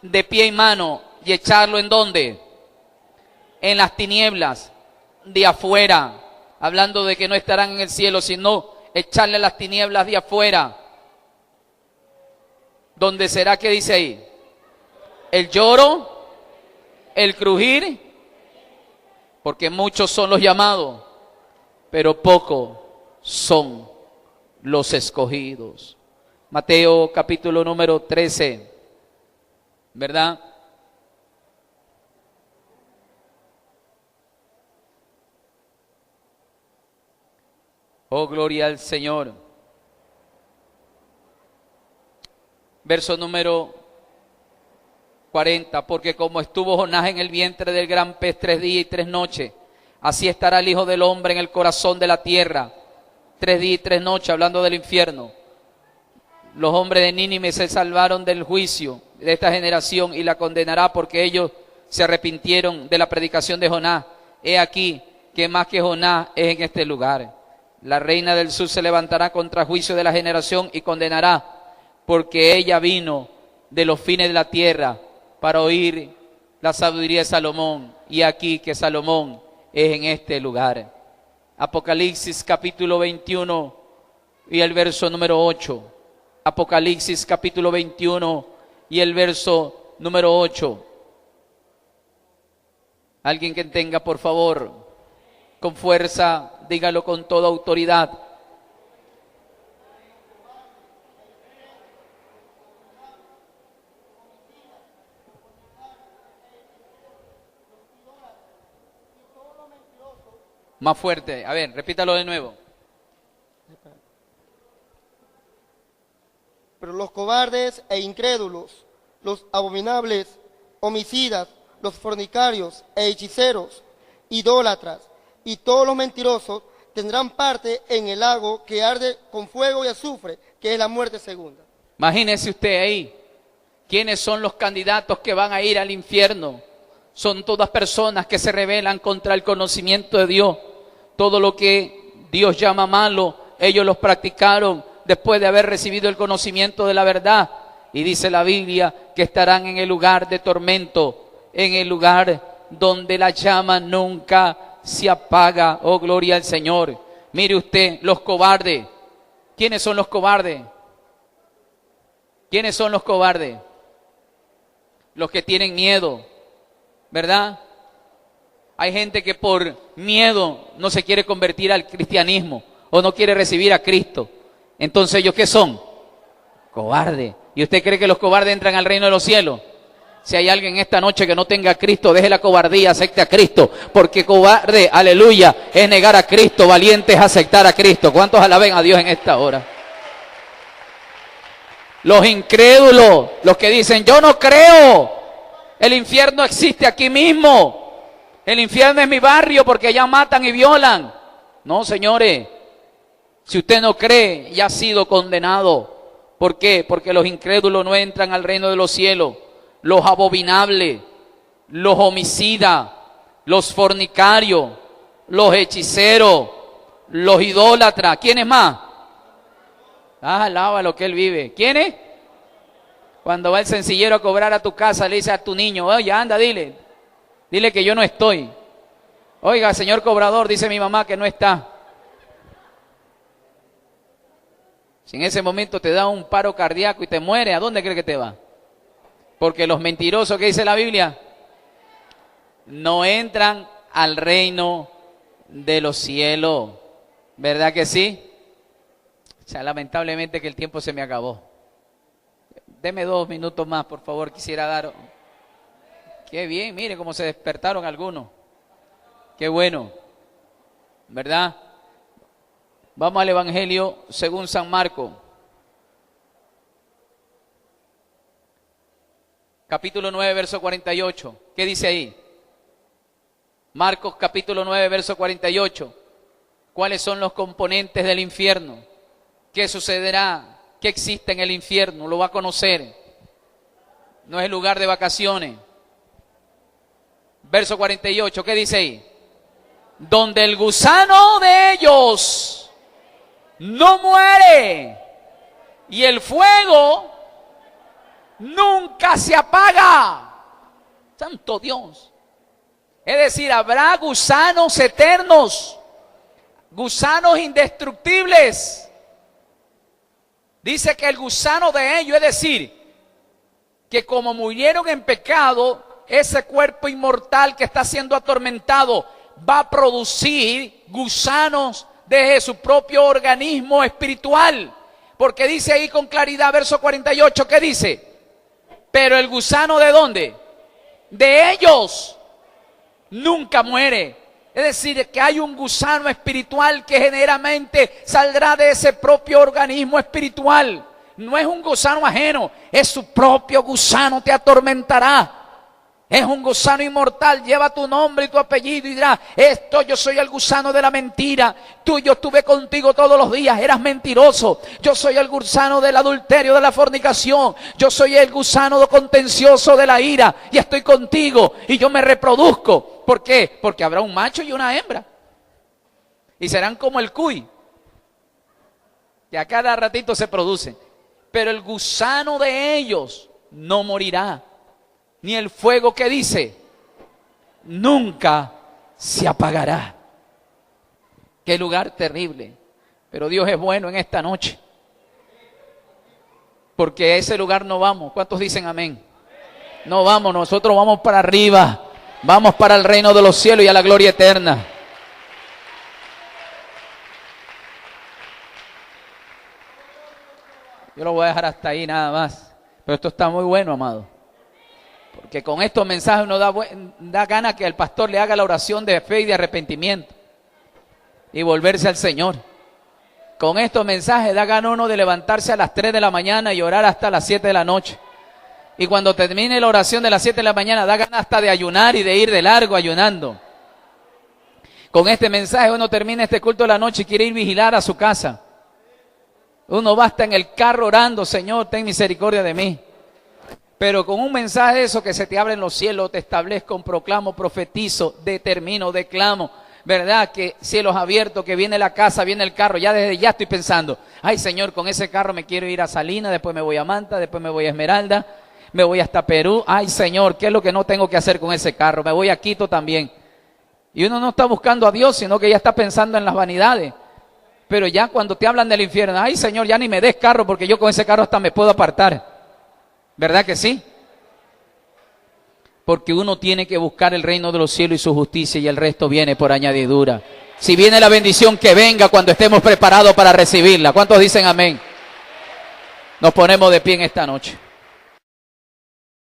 De pie y mano, y echarlo ¿en dónde? En las tinieblas de afuera, hablando de que no estarán en el cielo, sino echarle a las tinieblas de afuera, donde será, ¿qué dice ahí? El lloro, el crujir, porque muchos son los llamados, pero pocos son los escogidos. Mateo capítulo número 13, ¿verdad? Oh, gloria al Señor. Verso número 40, porque como estuvo Jonás en el vientre del gran pez 3 días y 3 noches, así estará el Hijo del Hombre en el corazón de la tierra 3 días y 3 noches, hablando del infierno. Los hombres de Nínive se salvaron del juicio de esta generación y la condenará porque ellos se arrepintieron de la predicación de Jonás. He aquí que más que Jonás es en este lugar. La reina del sur se levantará contra juicio de la generación y condenará, porque ella vino de los fines de la tierra para oír la sabiduría de Salomón, y aquí que Salomón es en este lugar. Apocalipsis capítulo 21 y el verso número 8. Apocalipsis capítulo 21 y el verso número 8. Alguien que tenga, por favor, con fuerza, dígalo con toda autoridad. Más fuerte, a ver, repítalo de nuevo. Pero los cobardes e incrédulos, los abominables, homicidas, los fornicarios e hechiceros, idólatras y todos los mentirosos tendrán parte en el lago que arde con fuego y azufre, que es la muerte segunda. Imagínese usted ahí, ¿quiénes son los candidatos que van a ir al infierno? Son todas personas que se rebelan contra el conocimiento de Dios. Todo lo que Dios llama malo, ellos los practicaron después de haber recibido el conocimiento de la verdad. Y dice la Biblia que estarán en el lugar de tormento, en el lugar donde la llama nunca se apaga. Oh, gloria al Señor. Mire usted, los cobardes. ¿Quiénes son los cobardes? ¿Quiénes son los cobardes? Los que tienen miedo, ¿verdad? Hay gente que por miedo no se quiere convertir al cristianismo o no quiere recibir a Cristo. Entonces, ¿ellos qué son? Cobardes. ¿Y usted cree que los cobardes entran al reino de los cielos? Si hay alguien esta noche que no tenga a Cristo, deje la cobardía, acepte a Cristo. Porque cobarde, aleluya, es negar a Cristo, valiente es aceptar a Cristo. ¿Cuántos alaben a Dios en esta hora? Los incrédulos, los que dicen, yo no creo, el infierno existe aquí mismo. El infierno es mi barrio porque allá matan y violan. No, señores, si usted no cree, ya ha sido condenado. ¿Por qué? Porque los incrédulos no entran al reino de los cielos. Los abominables, los homicidas, los fornicarios, los hechiceros, los idólatras. ¿Quiénes más? Alaba lo que él vive. ¿Quiénes? Cuando va el sencillero a cobrar a tu casa, le dice a tu niño, oye, anda, dile que yo no estoy. Oiga, señor cobrador, dice mi mamá que no está. Si en ese momento te da un paro cardíaco y te muere, ¿a dónde cree que te va? Porque los mentirosos, ¿qué dice la Biblia? No entran al reino de los cielos. ¿Verdad que sí? O sea, lamentablemente que el tiempo se me acabó. Deme 2 minutos más, por favor, quisiera dar... Qué bien, mire cómo se despertaron algunos. Qué bueno, ¿verdad? Vamos al Evangelio según San Marcos. Capítulo 9, verso 48. ¿Qué dice ahí? Marcos capítulo 9, verso 48. ¿Cuáles son los componentes del infierno? ¿Qué sucederá? ¿Qué existe en el infierno? Lo va a conocer. No es el lugar de vacaciones. Verso 48, ¿qué dice ahí? Donde el gusano de ellos no muere y el fuego nunca se apaga. Santo Dios. Es decir, habrá gusanos eternos, gusanos indestructibles. Dice que el gusano de ellos, es decir, que como murieron en pecado, ese cuerpo inmortal que está siendo atormentado va a producir gusanos de su propio organismo espiritual. Porque dice ahí con claridad, verso 48, ¿qué dice? Pero el gusano ¿de dónde? De ellos nunca muere. Es decir, que hay un gusano espiritual que generalmente saldrá de ese propio organismo espiritual. No es un gusano ajeno, es su propio gusano, te atormentará. Es un gusano inmortal, lleva tu nombre y tu apellido y dirá, yo soy el gusano de la mentira. Yo estuve contigo todos los días, eras mentiroso. Yo soy el gusano del adulterio, de la fornicación. Yo soy el gusano contencioso de la ira y estoy contigo y yo me reproduzco. ¿Por qué? Porque habrá un macho y una hembra. Y serán como el cuy, que a cada ratito se producen. Pero el gusano de ellos no morirá. Ni el fuego que dice, nunca se apagará. Qué lugar terrible. Pero Dios es bueno en esta noche. Porque a ese lugar no vamos. ¿Cuántos dicen amén? No vamos, nosotros vamos para arriba. Vamos para el reino de los cielos y a la gloria eterna. Yo lo voy a dejar hasta ahí nada más. Pero esto está muy bueno, amado. Porque con estos mensajes uno da ganas que el pastor le haga la oración de fe y de arrepentimiento. Y volverse al Señor. Con estos mensajes da ganas uno de levantarse a las 3 de la mañana y orar hasta las 7 de la noche. Y cuando termine la oración de las 7 de la mañana da ganas hasta de ayunar y de ir de largo ayunando. Con este mensaje uno termina este culto de la noche y quiere ir a vigilar a su casa. Uno va hasta en el carro orando, Señor, ten misericordia de mí. Pero con un mensaje de eso que se te abren los cielos, te establezco, proclamo, profetizo, determino, declamo, ¿verdad? Que cielos abiertos, que viene la casa, viene el carro, ya desde ya estoy pensando, ay Señor, con ese carro me quiero ir a Salinas, después me voy a Manta, después me voy a Esmeralda, me voy hasta Perú, ay Señor, ¿qué es lo que no tengo que hacer con ese carro? Me voy a Quito también. Y uno no está buscando a Dios, sino que ya está pensando en las vanidades. Pero ya cuando te hablan del infierno, ay Señor, ya ni me des carro porque yo con ese carro hasta me puedo apartar. ¿Verdad que sí? Porque uno tiene que buscar el reino de los cielos y su justicia y el resto viene por añadidura. Si viene la bendición, que venga cuando estemos preparados para recibirla. ¿Cuántos dicen amén? Nos ponemos de pie en esta noche.